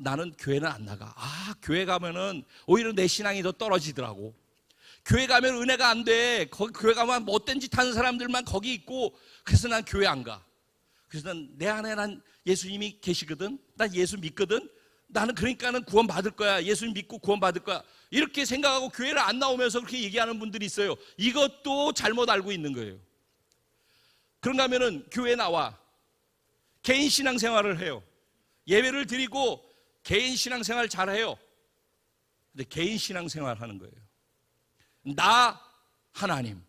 나는 교회는 안 나가. 교회 가면은 오히려 내 신앙이 더 떨어지더라고. 교회 가면 은혜가 안 돼. 거기 교회 가면 못된 짓 하는 사람들만 거기 있고, 그래서 난 교회 안 가. 그래서 내 안에 난 예수님이 계시거든. 난 예수 믿거든. 나는 그러니까는 구원 받을 거야. 예수님 믿고 구원 받을 거야. 이렇게 생각하고 교회를 안 나오면서 그렇게 얘기하는 분들이 있어요. 이것도 잘못 알고 있는 거예요. 그런가 하면은 교회에 나와 개인 신앙생활을 해요. 예배를 드리고 개인 신앙생활 잘해요. 근데 개인 신앙생활 하는 거예요. 나 하나님.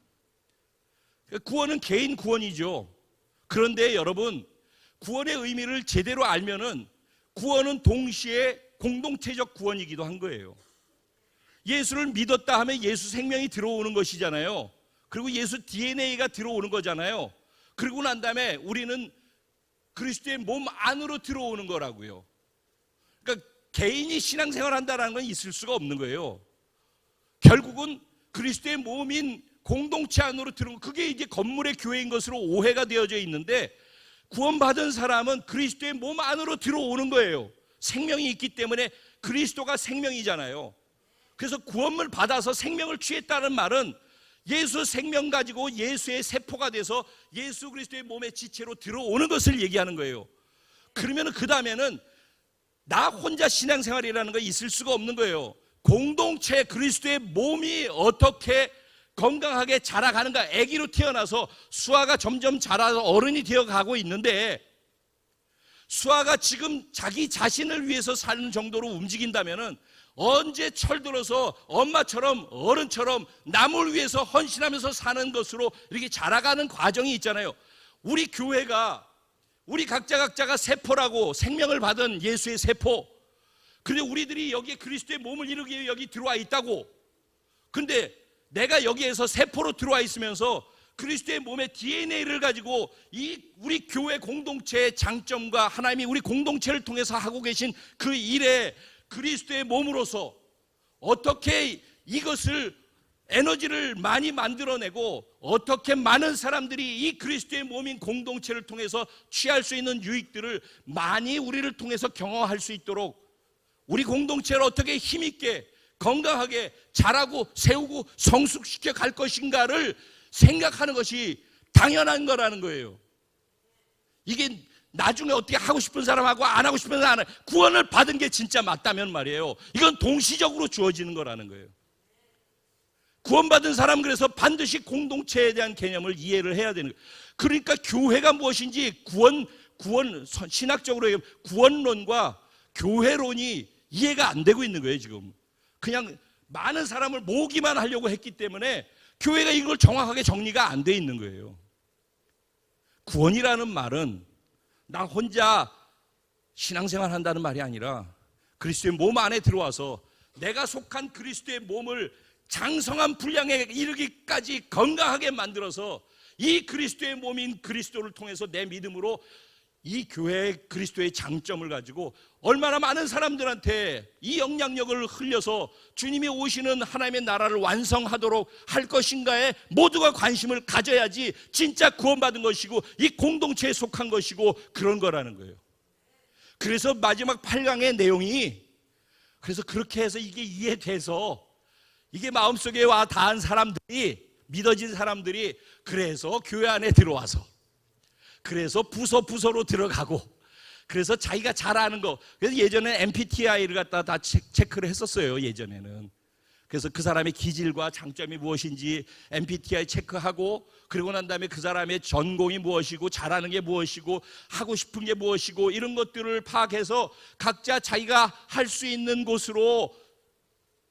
구원은 개인 구원이죠. 그런데 여러분, 구원의 의미를 제대로 알면은 구원은 동시에 공동체적 구원이기도 한 거예요. 예수를 믿었다 하면 예수 생명이 들어오는 것이잖아요. 그리고 예수 DNA가 들어오는 거잖아요. 그러고 난 다음에 우리는 그리스도의 몸 안으로 들어오는 거라고요. 그러니까 개인이 신앙생활 한다는 건 있을 수가 없는 거예요. 결국은 그리스도의 몸인 공동체 안으로 들어오는, 그게 이제 건물의 교회인 것으로 오해가 되어져 있는데, 구원받은 사람은 그리스도의 몸 안으로 들어오는 거예요. 생명이 있기 때문에. 그리스도가 생명이잖아요. 그래서 구원을 받아서 생명을 취했다는 말은 예수 생명 가지고 예수의 세포가 돼서 예수 그리스도의 몸의 지체로 들어오는 것을 얘기하는 거예요. 그러면 그 다음에는 나 혼자 신앙생활이라는 거 있을 수가 없는 거예요. 공동체 그리스도의 몸이 어떻게 건강하게 자라가는가. 아기로 태어나서 수아가 점점 자라서 어른이 되어가고 있는데, 수아가 지금 자기 자신을 위해서 사는 정도로 움직인다면은 언제 철들어서 엄마처럼 어른처럼 남을 위해서 헌신하면서 사는 것으로 이렇게 자라가는 과정이 있잖아요. 우리 교회가, 우리 각자가 세포라고, 생명을 받은 예수의 세포. 그런데 우리들이 여기에 그리스도의 몸을 이루기 위해 여기 들어와 있다고. 근데 내가 여기에서 세포로 들어와 있으면서 그리스도의 몸의 DNA를 가지고 이 우리 교회 공동체의 장점과 하나님이 우리 공동체를 통해서 하고 계신 그 일에 그리스도의 몸으로서 어떻게 이것을 에너지를 많이 만들어내고 어떻게 많은 사람들이 이 그리스도의 몸인 공동체를 통해서 취할 수 있는 유익들을 많이 우리를 통해서 경험할 수 있도록 우리 공동체를 어떻게 힘있게 건강하게 자라고 세우고 성숙시켜 갈 것인가를 생각하는 것이 당연한 거라는 거예요. 이게 나중에 어떻게 하고 싶은 사람하고 안 하고 싶은 사람, 구원을 받은 게 진짜 맞다면 말이에요. 이건 동시적으로 주어지는 거라는 거예요. 구원받은 사람, 그래서 반드시 공동체에 대한 개념을 이해를 해야 되는 거예요. 그러니까 교회가 무엇인지 신학적으로 얘기하면 구원론과 교회론이 이해가 안 되고 있는 거예요. 지금 그냥 많은 사람을 모으기만 하려고 했기 때문에 교회가 이걸 정확하게 정리가 안 돼 있는 거예요. 구원이라는 말은 나 혼자 신앙생활 한다는 말이 아니라 그리스도의 몸 안에 들어와서 내가 속한 그리스도의 몸을 장성한 분량에 이르기까지 건강하게 만들어서 이 그리스도의 몸인 그리스도를 통해서 내 믿음으로 이 교회의 그리스도의 장점을 가지고 얼마나 많은 사람들한테 이 영향력을 흘려서 주님이 오시는 하나님의 나라를 완성하도록 할 것인가에 모두가 관심을 가져야지 진짜 구원받은 것이고 이 공동체에 속한 것이고 그런 거라는 거예요. 그래서 마지막 8강의 내용이, 그래서 그렇게 해서 이게 이해돼서 이게 마음속에 와 닿은 사람들이, 믿어진 사람들이 그래서 교회 안에 들어와서 그래서 부서로 들어가고 그래서 자기가 잘 아는 거. 그래서 예전에 MBTI를 갖다 다 체크를 했었어요. 예전에는. 그래서 그 사람의 기질과 장점이 무엇인지 MBTI 체크하고, 그리고 난 다음에 그 사람의 전공이 무엇이고 잘하는 게 무엇이고 하고 싶은 게 무엇이고 이런 것들을 파악해서 각자 자기가 할 수 있는 곳으로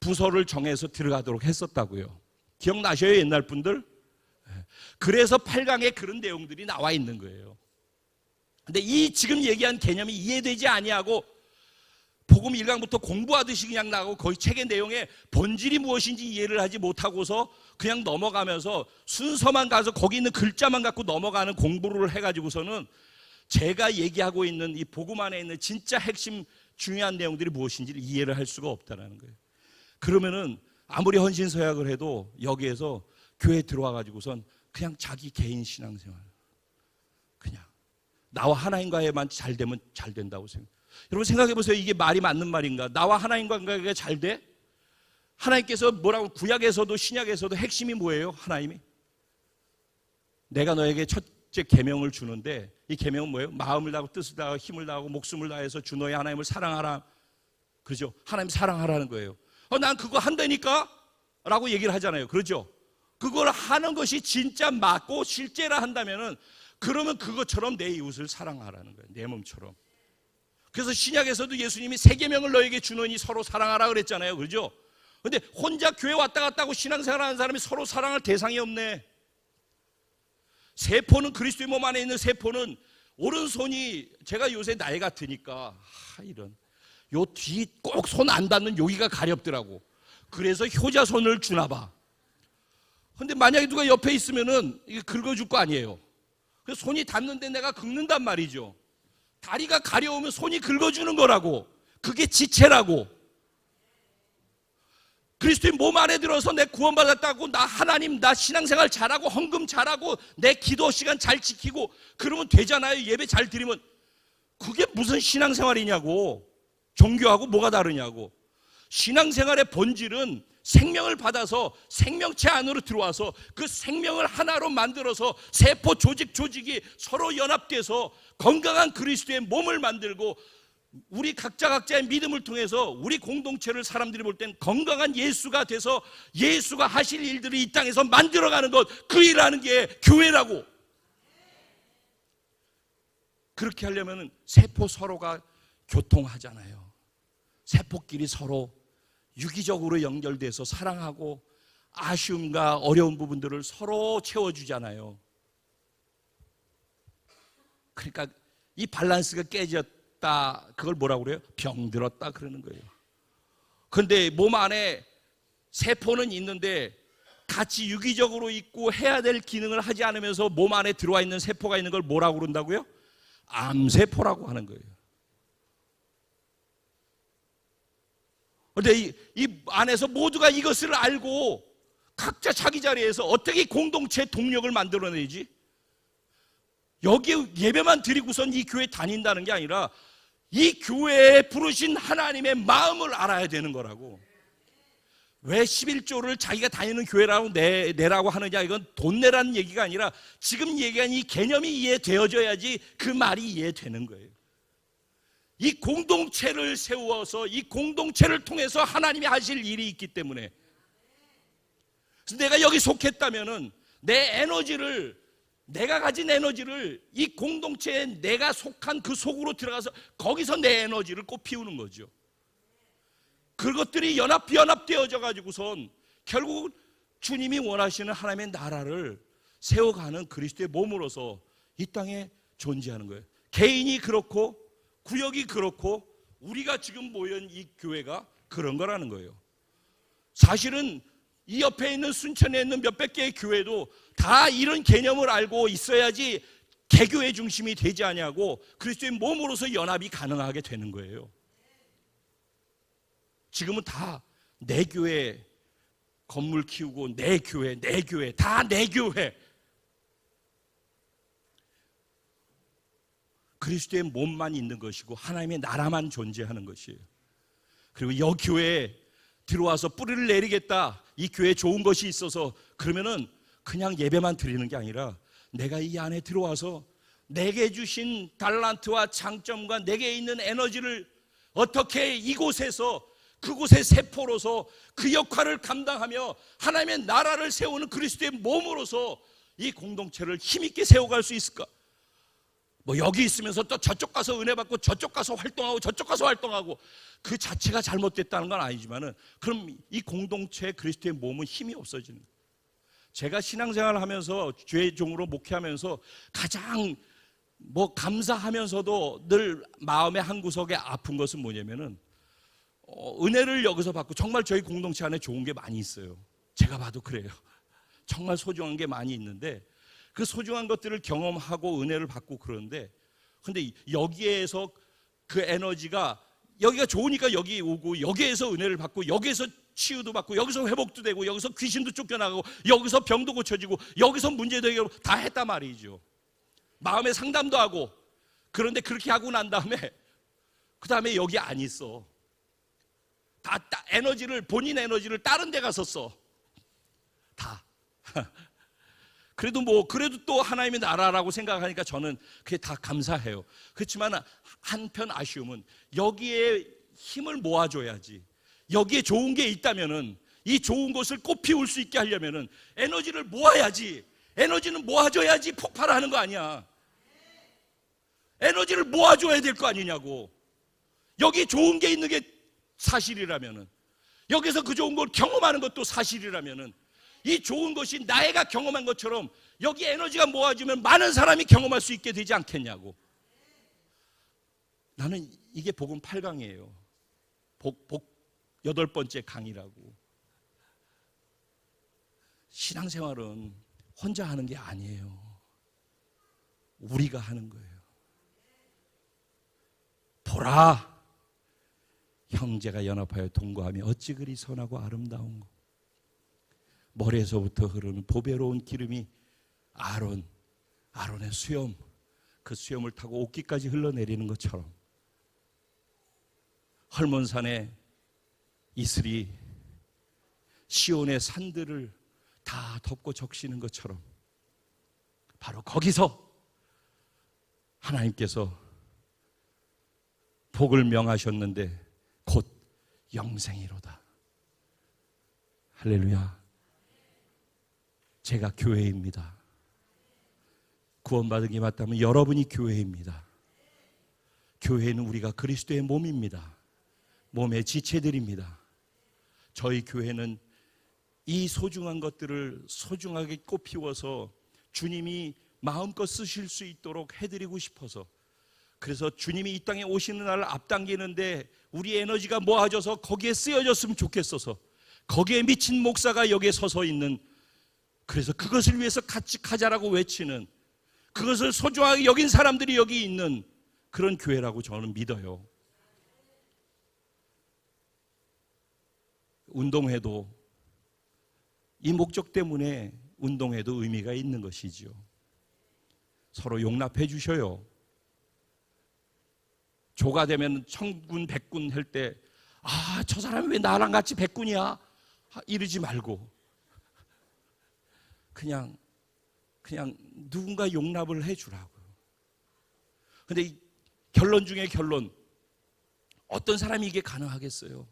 부서를 정해서 들어가도록 했었다고요. 기억나셔요, 옛날 분들? 그래서 8강에 그런 내용들이 나와 있는 거예요. 근데 이 지금 얘기한 개념이 이해되지 아니하고 복음 1강부터 공부하듯이 그냥 나가고 거의 책의 내용의 본질이 무엇인지 이해를 하지 못하고서 그냥 넘어가면서 순서만 가서 거기 있는 글자만 갖고 넘어가는 공부를 해가지고서는 제가 얘기하고 있는 이 복음 안에 있는 진짜 핵심 중요한 내용들이 무엇인지를 이해를 할 수가 없다는 거예요. 그러면은 아무리 헌신서약을 해도 여기에서 교회에 들어와가지고선 그냥 자기 개인 신앙생활, 그냥 나와 하나님과에만 잘 되면 잘 된다고 생각해요. 여러분 생각해 보세요. 이게 말이 맞는 말인가? 나와 하나님과가 잘 돼? 하나님께서 뭐라고, 구약에서도 신약에서도 핵심이 뭐예요? 하나님이 내가 너에게 첫째 계명을 주는데 이 계명은 뭐예요? 마음을 다하고 뜻을 다하고 힘을 다하고 목숨을 다해서 주 너의 하나님을 사랑하라. 그렇죠? 하나님 사랑하라는 거예요. 난 그거 한다니까? 라고 얘기를 하잖아요. 그렇죠? 그걸 하는 것이 진짜 맞고 실제라 한다면은 그러면 그것처럼 내 이웃을 사랑하라는 거예요. 내 몸처럼. 그래서 신약에서도 예수님이 세 계명을 너에게 주노니 서로 사랑하라 그랬잖아요. 그렇죠? 근데 혼자 교회 왔다 갔다 하고 신앙생활하는 사람이 서로 사랑할 대상이 없네. 세포는, 그리스도의 몸 안에 있는 세포는 오른손이, 제가 요새 나이가 드니까 이런 요 뒤 꼭 손 안 닿는 여기가 가렵더라고. 그래서 효자손을 주나 봐. 근데 만약에 누가 옆에 있으면은 이게 긁어줄 거 아니에요. 그래서 손이 닿는데 내가 긁는단 말이죠. 다리가 가려우면 손이 긁어주는 거라고. 그게 지체라고. 그리스도의 몸 안에 들어서 내 구원받았다고, 나 하나님, 나 신앙생활 잘하고 헌금 잘하고 내 기도 시간 잘 지키고 그러면 되잖아요. 예배 잘 드리면. 그게 무슨 신앙생활이냐고. 종교하고 뭐가 다르냐고. 신앙생활의 본질은 생명을 받아서 생명체 안으로 들어와서 그 생명을 하나로 만들어서 세포 조직이 서로 연합돼서 건강한 그리스도의 몸을 만들고, 우리 각자의 믿음을 통해서 우리 공동체를 사람들이 볼 땐 건강한 예수가 돼서 예수가 하실 일들을 이 땅에서 만들어가는 것, 그 일하는 게 교회라고. 그렇게 하려면 세포 서로가 교통하잖아요. 세포끼리 서로 유기적으로 연결돼서 사랑하고 아쉬움과 어려운 부분들을 서로 채워주잖아요. 그러니까 이 밸런스가 깨졌다, 그걸 뭐라고 그래요? 병들었다 그러는 거예요. 그런데 몸 안에 세포는 있는데 같이 유기적으로 있고 해야 될 기능을 하지 않으면서 몸 안에 들어와 있는 세포가 있는 걸 뭐라고 그런다고요? 암세포라고 하는 거예요. 그런데 이 안에서 모두가 이것을 알고 각자 자기 자리에서 어떻게 공동체 동력을 만들어내지? 여기 예배만 드리고선 이 교회 다닌다는 게 아니라 이 교회에 부르신 하나님의 마음을 알아야 되는 거라고. 왜 11조를 자기가 다니는 교회라고 내라고 하느냐, 이건 돈 내라는 얘기가 아니라 지금 얘기한 이 개념이 이해되어져야지 그 말이 이해되는 거예요. 이 공동체를 세워서 이 공동체를 통해서 하나님이 하실 일이 있기 때문에, 그래서 내가 여기 속했다면은 내 에너지를, 내가 가진 에너지를 이 공동체에 내가 속한 그 속으로 들어가서 거기서 내 에너지를 꽃 피우는 거죠. 그것들이 연합되어져 가지고선 결국 주님이 원하시는 하나님의 나라를 세워가는 그리스도의 몸으로서 이 땅에 존재하는 거예요. 개인이 그렇고 구역이 그렇고 우리가 지금 모인 이 교회가 그런 거라는 거예요. 사실은 이 옆에 있는 순천에 있는 몇백 개의 교회도 다 이런 개념을 알고 있어야지 개교의 중심이 되지 않냐고 그리스도의 몸으로서 연합이 가능하게 되는 거예요. 지금은 다 내 교회, 건물 키우고 내 교회 다 내 교회. 그리스도의 몸만 있는 것이고 하나님의 나라만 존재하는 것이에요. 그리고 이 교회에 들어와서 뿌리를 내리겠다, 이 교회에 좋은 것이 있어서 그러면은 그냥 예배만 드리는 게 아니라 내가 이 안에 들어와서 내게 주신 달란트와 장점과 내게 있는 에너지를 어떻게 이곳에서 그곳의 세포로서 그 역할을 감당하며 하나님의 나라를 세우는 그리스도의 몸으로서 이 공동체를 힘있게 세워갈 수 있을까? 뭐 여기 있으면서 또 저쪽 가서 은혜 받고 저쪽 가서 활동하고 저쪽 가서 활동하고 그 자체가 잘못됐다는 건 아니지만은 그럼 이 공동체 그리스도의 몸은 힘이 없어지는 거예요. 제가 신앙생활을 하면서 죄종으로 목회하면서 가장 감사하면서도 늘 마음의 한구석에 아픈 것은 뭐냐면은 은혜를 여기서 받고 정말 저희 공동체 안에 좋은 게 많이 있어요. 제가 봐도 그래요. 정말 소중한 게 많이 있는데 그 소중한 것들을 경험하고 은혜를 받고 그러는데, 근데 여기에서 그 에너지가 여기가 좋으니까 여기 오고 여기에서 은혜를 받고 여기에서 치유도 받고 여기서 회복도 되고 여기서 귀신도 쫓겨나가고 여기서 병도 고쳐지고 여기서 문제도 해결 다 했단 말이죠. 마음의 상담도 하고. 그런데 그렇게 하고 난 다음에 그 다음에 여기 안 있어. 다 에너지를, 본인 에너지를 다른 데 가서 써. 다. 그래도 또 하나님의 나라라고 생각하니까 저는 그게 다 감사해요. 그렇지만 한편 아쉬움은 여기에 힘을 모아줘야지. 여기에 좋은 게 있다면은 이 좋은 것을 꽃 피울 수 있게 하려면은 에너지를 모아야지. 에너지는 모아줘야지 폭발하는 거 아니야. 에너지를 모아줘야 될 거 아니냐고. 여기 좋은 게 있는 게 사실이라면은, 여기서 그 좋은 걸 경험하는 것도 사실이라면은, 이 좋은 것이 나애가 경험한 것처럼 여기 에너지가 모아지면 많은 사람이 경험할 수 있게 되지 않겠냐고. 나는 이게 복음 8강이에요. 복 8번째 강이라고. 신앙생활은 혼자 하는 게 아니에요. 우리가 하는 거예요. 보라, 형제가 연합하여 동거하며 어찌 그리 선하고 아름다운고. 머리에서부터 흐르는 보배로운 기름이 아론의 수염, 그 수염을 타고 옷깃까지 흘러내리는 것처럼, 헐몬산의 이슬이 시온의 산들을 다 덮고 적시는 것처럼, 바로 거기서 하나님께서 복을 명하셨는데 곧 영생이로다. 할렐루야. 제가 교회입니다. 구원받은 게 맞다면 여러분이 교회입니다. 교회는 우리가 그리스도의 몸입니다. 몸의 지체들입니다. 저희 교회는 이 소중한 것들을 소중하게 꽃피워서 주님이 마음껏 쓰실 수 있도록 해드리고 싶어서, 그래서 주님이 이 땅에 오시는 날을 앞당기는데 우리 에너지가 모아져서 거기에 쓰여졌으면 좋겠어서 거기에 미친 목사가 여기에 서서 있는, 그래서 그것을 위해서 같이 가자라고 외치는, 그것을 소중하게 여긴 사람들이 여기 있는 그런 교회라고 저는 믿어요. 운동회도 이 목적 때문에 운동회도 의미가 있는 것이지요. 서로 용납해 주셔요. 조가 되면 천군 백군 할 때, 저 사람이 왜 나랑 같이 백군이야? 이러지 말고 그냥 누군가 용납을 해 주라고요. 근데 이 결론 중에 결론, 어떤 사람이 이게 가능하겠어요?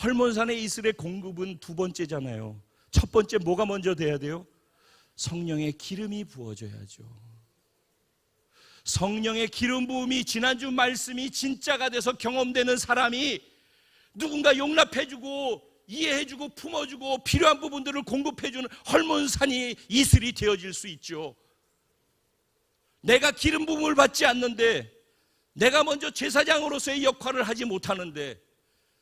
헐몬산의 이슬의 공급은 두 번째잖아요. 첫 번째 뭐가 먼저 돼야 돼요? 성령의 기름이 부어져야죠. 성령의 기름 부음이, 지난주 말씀이 진짜가 돼서 경험되는 사람이 누군가 용납해주고 이해해주고 품어주고 필요한 부분들을 공급해주는 헐몬산이 이슬이 되어질 수 있죠. 내가 기름 부음을 받지 않는데, 내가 먼저 제사장으로서의 역할을 하지 못하는데,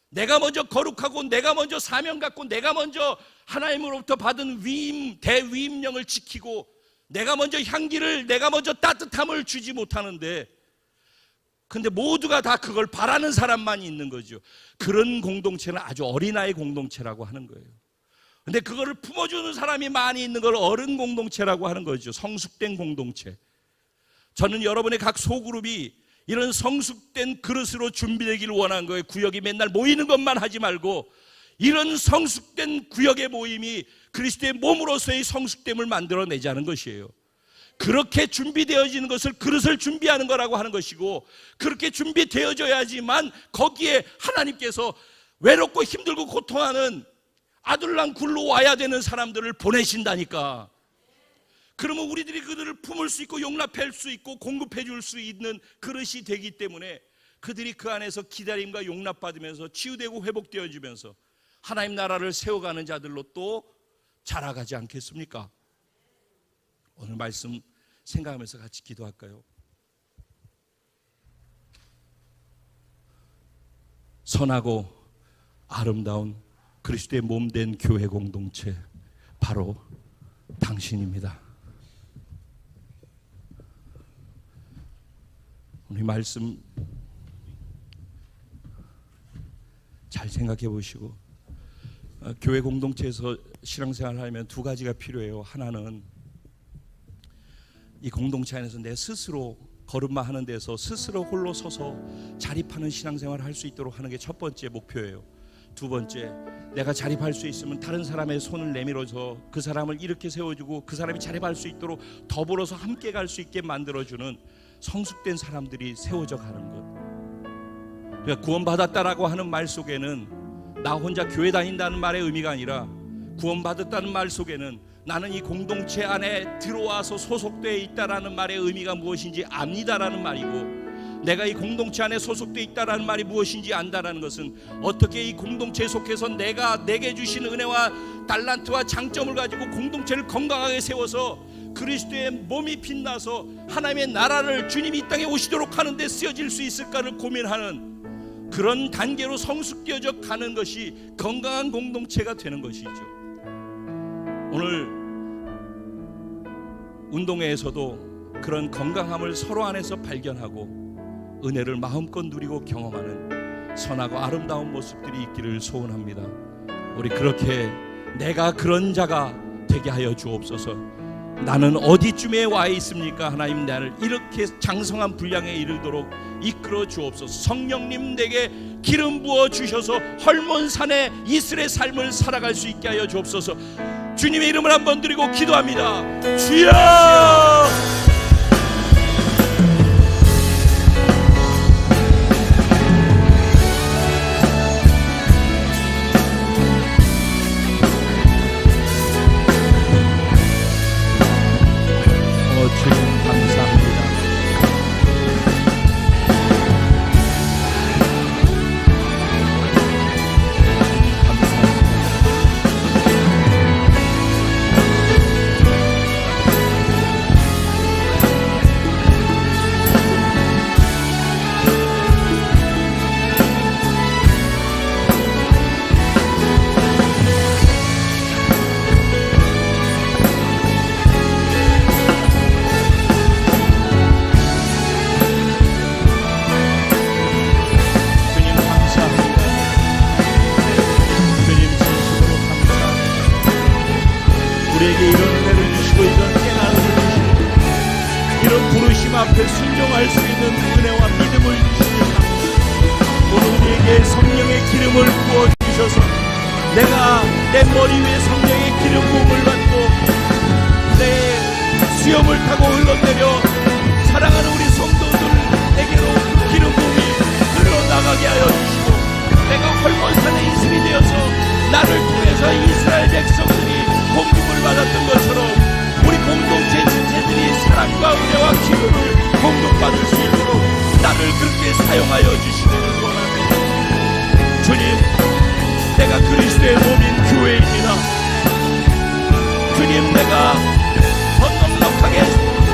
내가 먼저 거룩하고 내가 먼저 사명 갖고 내가 먼저 하나님으로부터 받은 위임, 대위임령을 지키고 내가 먼저 향기를, 내가 먼저 따뜻함을 주지 못하는데, 근데 모두가 다 그걸 바라는 사람만 있는 거죠. 그런 공동체는 아주 어린아이 공동체라고 하는 거예요. 근데 그거를 품어주는 사람이 많이 있는 걸 어른 공동체라고 하는 거죠. 성숙된 공동체. 저는 여러분의 각 소그룹이 이런 성숙된 그릇으로 준비되기를 원한 거예요. 구역이 맨날 모이는 것만 하지 말고 이런 성숙된 구역의 모임이 그리스도의 몸으로서의 성숙됨을 만들어내자는 것이에요. 그렇게 준비되어지는 것을 그릇을 준비하는 거라고 하는 것이고, 그렇게 준비되어져야지만 거기에 하나님께서 외롭고 힘들고 고통하는 아둘랑 굴러와야 되는 사람들을 보내신다니까. 그러면 우리들이 그들을 품을 수 있고 용납할 수 있고 공급해 줄 수 있는 그릇이 되기 때문에 그들이 그 안에서 기다림과 용납받으면서 치유되고 회복되어지면서 하나님 나라를 세워가는 자들로 또 자라가지 않겠습니까? 오늘 말씀 생각하면서 같이 기도할까요? 선하고 아름다운 그리스도의 몸된 교회 공동체, 바로 당신입니다. 우리 말씀 잘 생각해 보시고, 교회 공동체에서 신앙생활을 하면 두 가지가 필요해요. 하나는 이 공동체 안에서 내 스스로 걸음마 하는 데서 스스로 홀로 서서 자립하는 신앙생활을 할 수 있도록 하는 게 첫 번째 목표예요. 두 번째, 내가 자립할 수 있으면 다른 사람의 손을 내밀어서 그 사람을 이렇게 세워주고 그 사람이 자립할 수 있도록 더불어서 함께 갈 수 있게 만들어주는 성숙된 사람들이 세워져 가는 것. 그러니까 구원받았다라고 하는 말 속에는 나 혼자 교회 다닌다는 말의 의미가 아니라, 구원받았다는 말 속에는 나는 이 공동체 안에 들어와서 소속되어 있다라는 말의 의미가 무엇인지 압니다라는 말이고, 내가 이 공동체 안에 소속되어 있다라는 말이 무엇인지 안다라는 것은 어떻게 이 공동체에 속해서 내게 주신 은혜와 달란트와 장점을 가지고 공동체를 건강하게 세워서 그리스도의 몸이 빛나서 하나님의 나라를 주님이 이 땅에 오시도록 하는데 쓰여질 수 있을까를 고민하는 그런 단계로 성숙되어져 가는 것이 건강한 공동체가 되는 것이죠. 오늘 운동회에서도 그런 건강함을 서로 안에서 발견하고 은혜를 마음껏 누리고 경험하는 선하고 아름다운 모습들이 있기를 소원합니다. 우리 그렇게 내가 그런 자가 되게 하여 주옵소서. 나는 어디쯤에 와 있습니까? 하나님, 나를 이렇게 장성한 분량에 이르도록 이끌어 주옵소서. 성령님 내게 기름 부어 주셔서 헐몬산의 이슬의 삶을 살아갈 수 있게 하여 주옵소서. 주님의 이름을 한번 드리고 기도합니다. 주여! 주님 감사합니다. 우리에게 이런 은혜를 주시고 이런 깨달음을 주시고 이런 부르심 앞에 순종할 수 있는 은혜와 믿음을 주시옵소서. 오늘 우리에게 성령의 기름을 부어주셔서 내가 내 머리 위에 성령의 기름 부음을 받고 내 수염을 타고 흘러내려 사랑하는 우리 성도들에게로 기름 부음이 흘러나가게 하여 주시고, 내가 헐몬산의 이슬이 되어서 나를 통해서 이스라엘 백성들이 공급을 받았던 것처럼 우리 공동체 지체들이 사랑과 은혜와 기쁨을 공급받을 수 있도록 나를 그렇게 사용하여 주시기를 원합니다. 주님, 내가 그리스도의 몸인 교회입니다. 주님, 내가 더 넉넉하게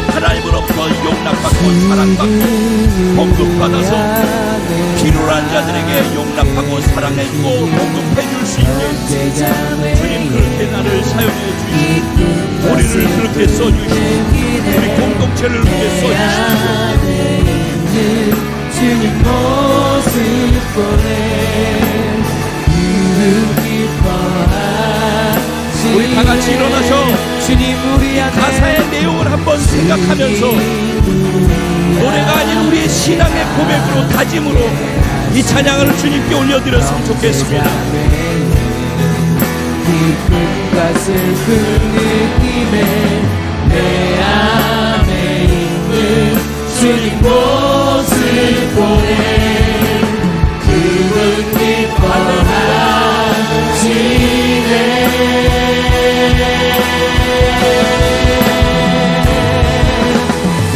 하나님으로부터 용납받고 사랑받고 공급받아서 필요한 자들에게 용납하고 사랑해주고 공급해 줄 수 있게 주님 그렇게 나를 사용해 주시고 우리를 그렇게 써주시고 우리 공동체를 그렇게 써주시고 주님 모습 보내 우리 다 같이 일어나서 주님 우리 안에 가사의 내용을 한번 생각하면서 노래가 아닌 우리의 신앙의 고백으로 다짐으로 이 찬양을 주님께 올려드렸으면 좋겠습니다. 기쁨과 슬픈 느낌에 내 안에 있는 주님 모습 보내 그분 기뻐하시네.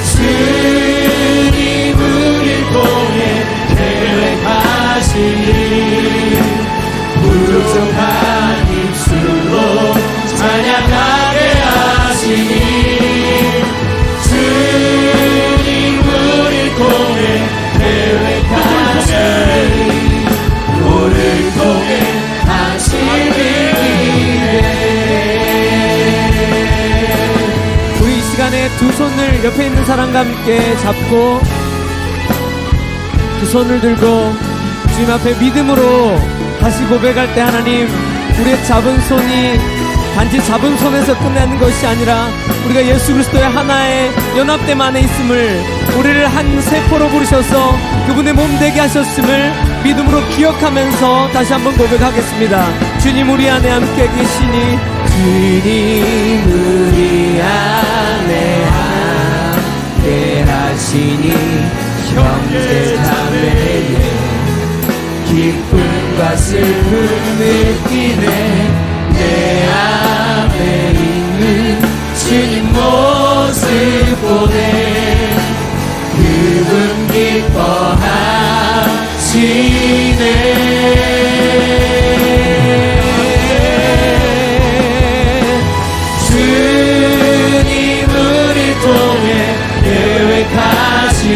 주님 우릴 통해 계획하시니 부족한 입술로 찬양하게 하시니 주님 우릴 통해 계획하시니 우릴 통해 하시니 우리 이 시간에 두 손을 옆에 있는 사람과 함께 잡고 두 손을 들고 주님 앞에 믿음으로 다시 고백할 때 하나님 우리의 잡은 손이 단지 잡은 손에서 끝나는 것이 아니라 우리가 예수 그리스도의 하나의 연합됨 안에 있음을 우리를 한 세포로 부르셔서 그분의 몸 되게 하셨음을 믿음으로 기억하면서 다시 한번 고백하겠습니다. 주님 우리 안에 함께 계시니 주님 우리 안에 함께 하시니 형제 자매의 기쁨과 슬픔 느끼네 내 안에 있는 주님 우리 통해 계획하신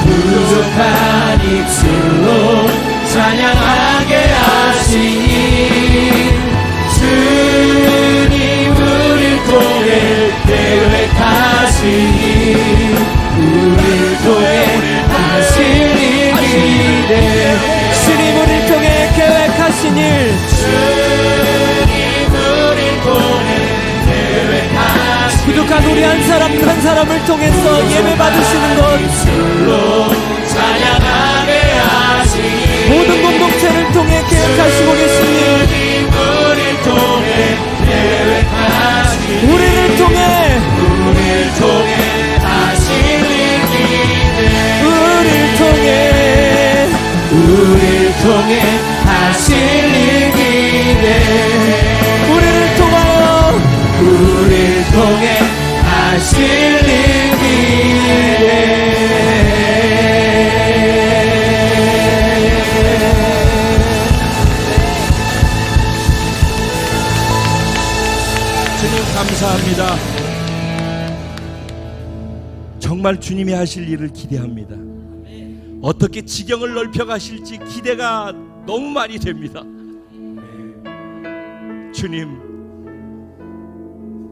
부족한 입술로 찬양하게 하시니 주님 우리 통해 계획하시니 우리 통해 하신 일이네 주님 우리 통해 계획하신 일 주님 우리 통해 계획하신 부족한 우리 한 사람 한 사람을 통해서 예배 받으시는 것 찬양하게 하시니 모든 공동체를 통해 계획하시고 계시니 우리를 통해 계획하시니 우리를 통해 하신 일이네 우리를 통해 하신 일이네 우리를 통해 하신 일이네 감사합니다. 정말 주님이 하실 일을 기대합니다. 어떻게 지경을 넓혀 가실지 기대가 너무 많이 됩니다. 주님,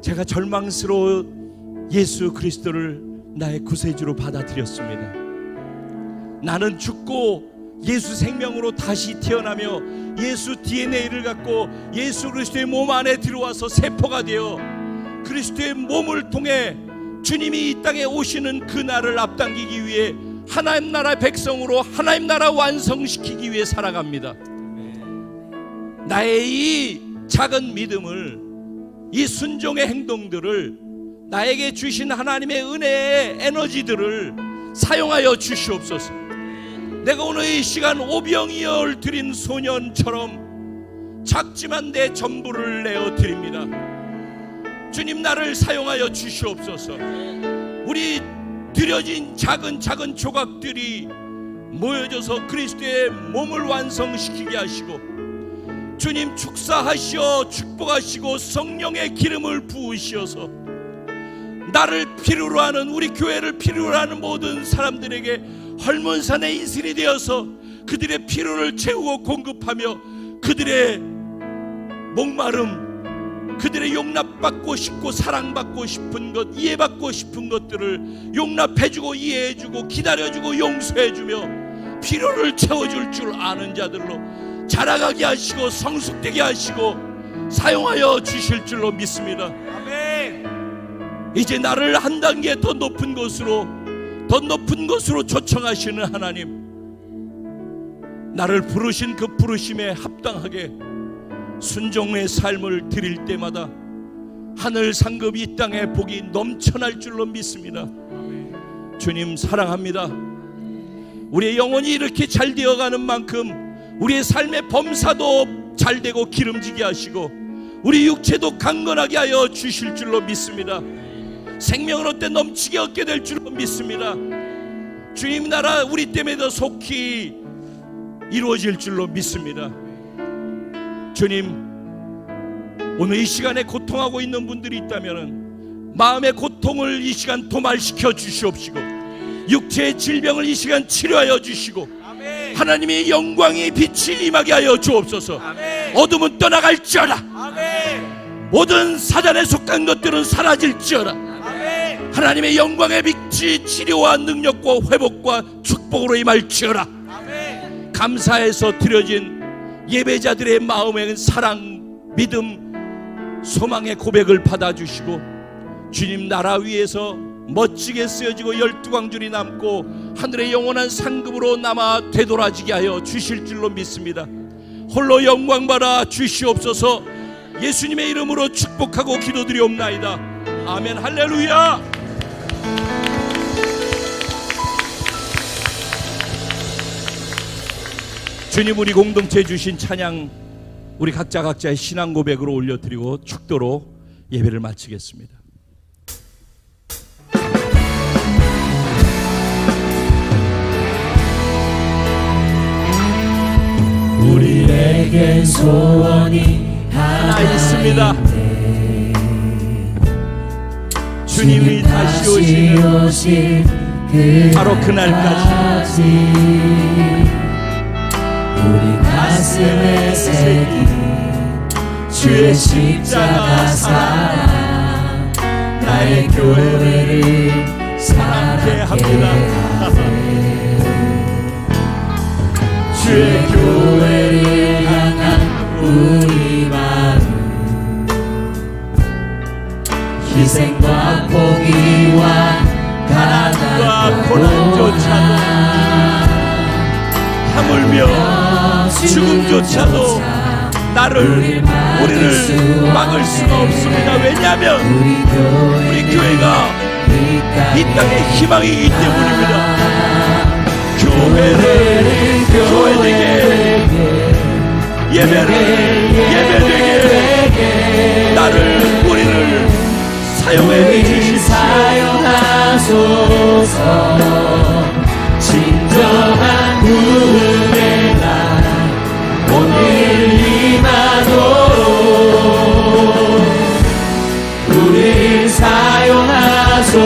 제가 절망스러워 예수 그리스도를 나의 구세주로 받아들였습니다. 나는 죽고 예수 생명으로 다시 태어나며 예수 DNA를 갖고 예수 그리스도의 몸 안에 들어와서 세포가 되어 그리스도의 몸을 통해 주님이 이 땅에 오시는 그 날을 앞당기기 위해 하나님 나라 백성으로 하나님 나라 완성시키기 위해 살아갑니다. 나의 이 작은 믿음을, 이 순종의 행동들을, 나에게 주신 하나님의 은혜의 에너지들을 사용하여 주시옵소서. 내가 오늘 이 시간 오병이어를 드린 소년처럼 작지만 내 전부를 내어 드립니다. 주님, 나를 사용하여 주시옵소서. 우리 드려진 작은 조각들이 모여져서 그리스도의 몸을 완성시키게 하시고, 주님 축사하시어 축복하시고 성령의 기름을 부으시어서 나를 필요로 하는, 우리 교회를 필요로 하는 모든 사람들에게 헐몬산의 인슬이 되어서 그들의 필요를 채우고 공급하며 그들의 목마름, 그들의 용납받고 싶고 사랑받고 싶은 것, 이해받고 싶은 것들을 용납해주고 이해해주고 기다려주고 용서해주며 필요를 채워줄 줄 아는 자들로 자라가게 하시고 성숙되게 하시고 사용하여 주실 줄로 믿습니다. 아멘. 이제 나를 한 단계 더 높은 곳으로 초청하시는 하나님, 나를 부르신 그 부르심에 합당하게 순종의 삶을 드릴 때마다 하늘 상급이 이 땅에 복이 넘쳐날 줄로 믿습니다. 주님 사랑합니다. 우리의 영혼이 이렇게 잘 되어가는 만큼 우리의 삶의 범사도 잘 되고 기름지게 하시고 우리 육체도 강건하게 하여 주실 줄로 믿습니다. 생명을 얻되 넘치게 얻게 될 줄로 믿습니다. 주님 나라 우리 때문에 더 속히 이루어질 줄로 믿습니다. 주님, 오늘 이 시간에 고통하고 있는 분들이 있다면 마음의 고통을 이 시간 도말시켜 주시옵시고 육체의 질병을 이 시간 치료하여 주시고 하나님의 영광이 빛이 임하게 하여 주옵소서. 어둠은 떠나갈지어다. 모든 사단에 속한 것들은 사라질지어다. 하나님의 영광의 빛이 치료와 능력과 회복과 축복으로 임할지어다. 감사해서 드려진 예배자들의 마음의 사랑, 믿음, 소망의 고백을 받아주시고 주님 나라 위에서 멋지게 쓰여지고 12광줄이 남고 하늘의 영원한 상급으로 남아 되돌아지게 하여 주실 줄로 믿습니다. 홀로 영광 받아 주시옵소서. 예수님의 이름으로 축복하고 기도드리옵나이다. 아멘. 할렐루야. 주님, 우리 공동체에 주신 찬양 우리 각자의 신앙 고백으로 올려드리고 축도로 예배를 마치겠습니다. 내겐 소원이 하나 있습니다. 주님이 다시 오시는 바로 그날까지 우리 가슴에 새긴 주의 십자가 사랑 나의 교회를 사랑케 합니다. 주의 교회를 향한 우리 마음 희생과 포기와 가난과 고난조차도 하물며 죽음조차도 우리를 막을 수가 없습니다. 왜냐하면 우리 교회가 이 땅의 희망이기 때문입니다. 교회되게 예배되게 우리를 사용해 주십시오. 사용하소서 진정한 부흥의 날 오늘 임하도록 우리를 사용하소서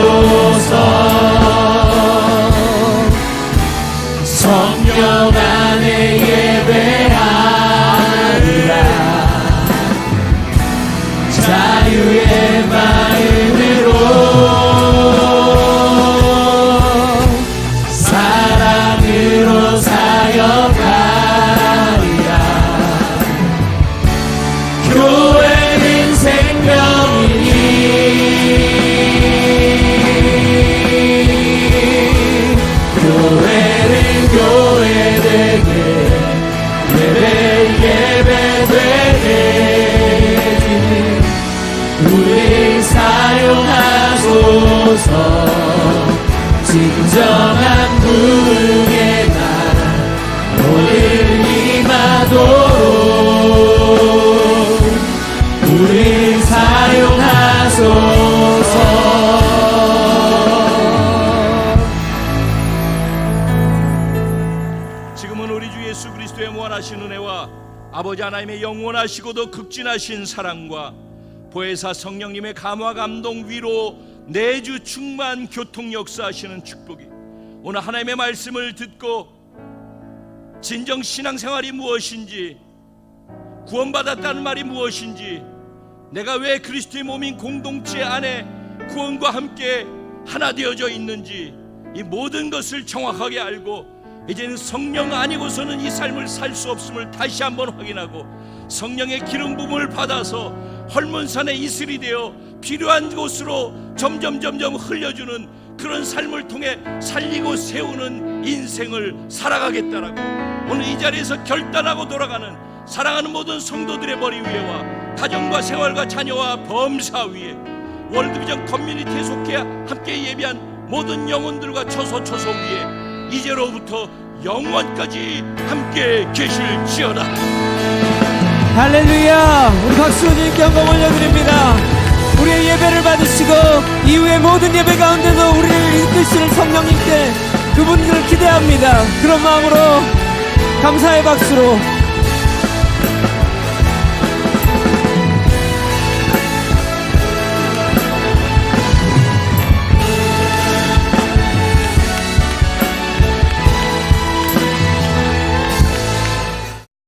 성령 안에 예배하리라 자유의 마음으로 사랑으로 사역하리라 교회는 생명이니 교회는 교회되게 예배되게 우리를 사용하소서 진정한 부흥의 날 오늘 임하도록 우리를 사용하소서 지금은 우리 주 예수 그리스도의 무한하신 은혜와 아버지 하나님의 영원하시고도 극진하신 사랑과 보혜사 성령님의 감화 감동 위로 내주 충만 교통 역사하시는 축복이 오늘 하나님의 말씀을 듣고 진정 신앙생활이 무엇인지 구원받았다는 말이 무엇인지 내가 왜 그리스도의 몸인 공동체 안에 구원과 함께 하나 되어져 있는지 이 모든 것을 정확하게 알고 이제는 성령 아니고서는 이 삶을 살 수 없음을 다시 한번 확인하고 성령의 기름 부음을 받아서 헐몬산의 이슬이 되어 필요한 곳으로 점점 흘려주는 그런 삶을 통해 살리고 세우는 인생을 살아가겠다라고 오늘 이 자리에서 결단하고 돌아가는 사랑하는 모든 성도들의 머리 위에와 가정과 생활과 자녀와 범사 위에 월드비전 커뮤니티에 속해 함께 예비한 모든 영혼들과 처소 위에 이제로부터 영원까지 함께 계실지어다. 할렐루야. 우리 박수님께 영광 올려드립니다. 우리의 예배를 받으시고 이후의 모든 예배 가운데도 우리를 이끄시는 성령님께 그분들을 기대합니다. 그런 마음으로 감사의 박수로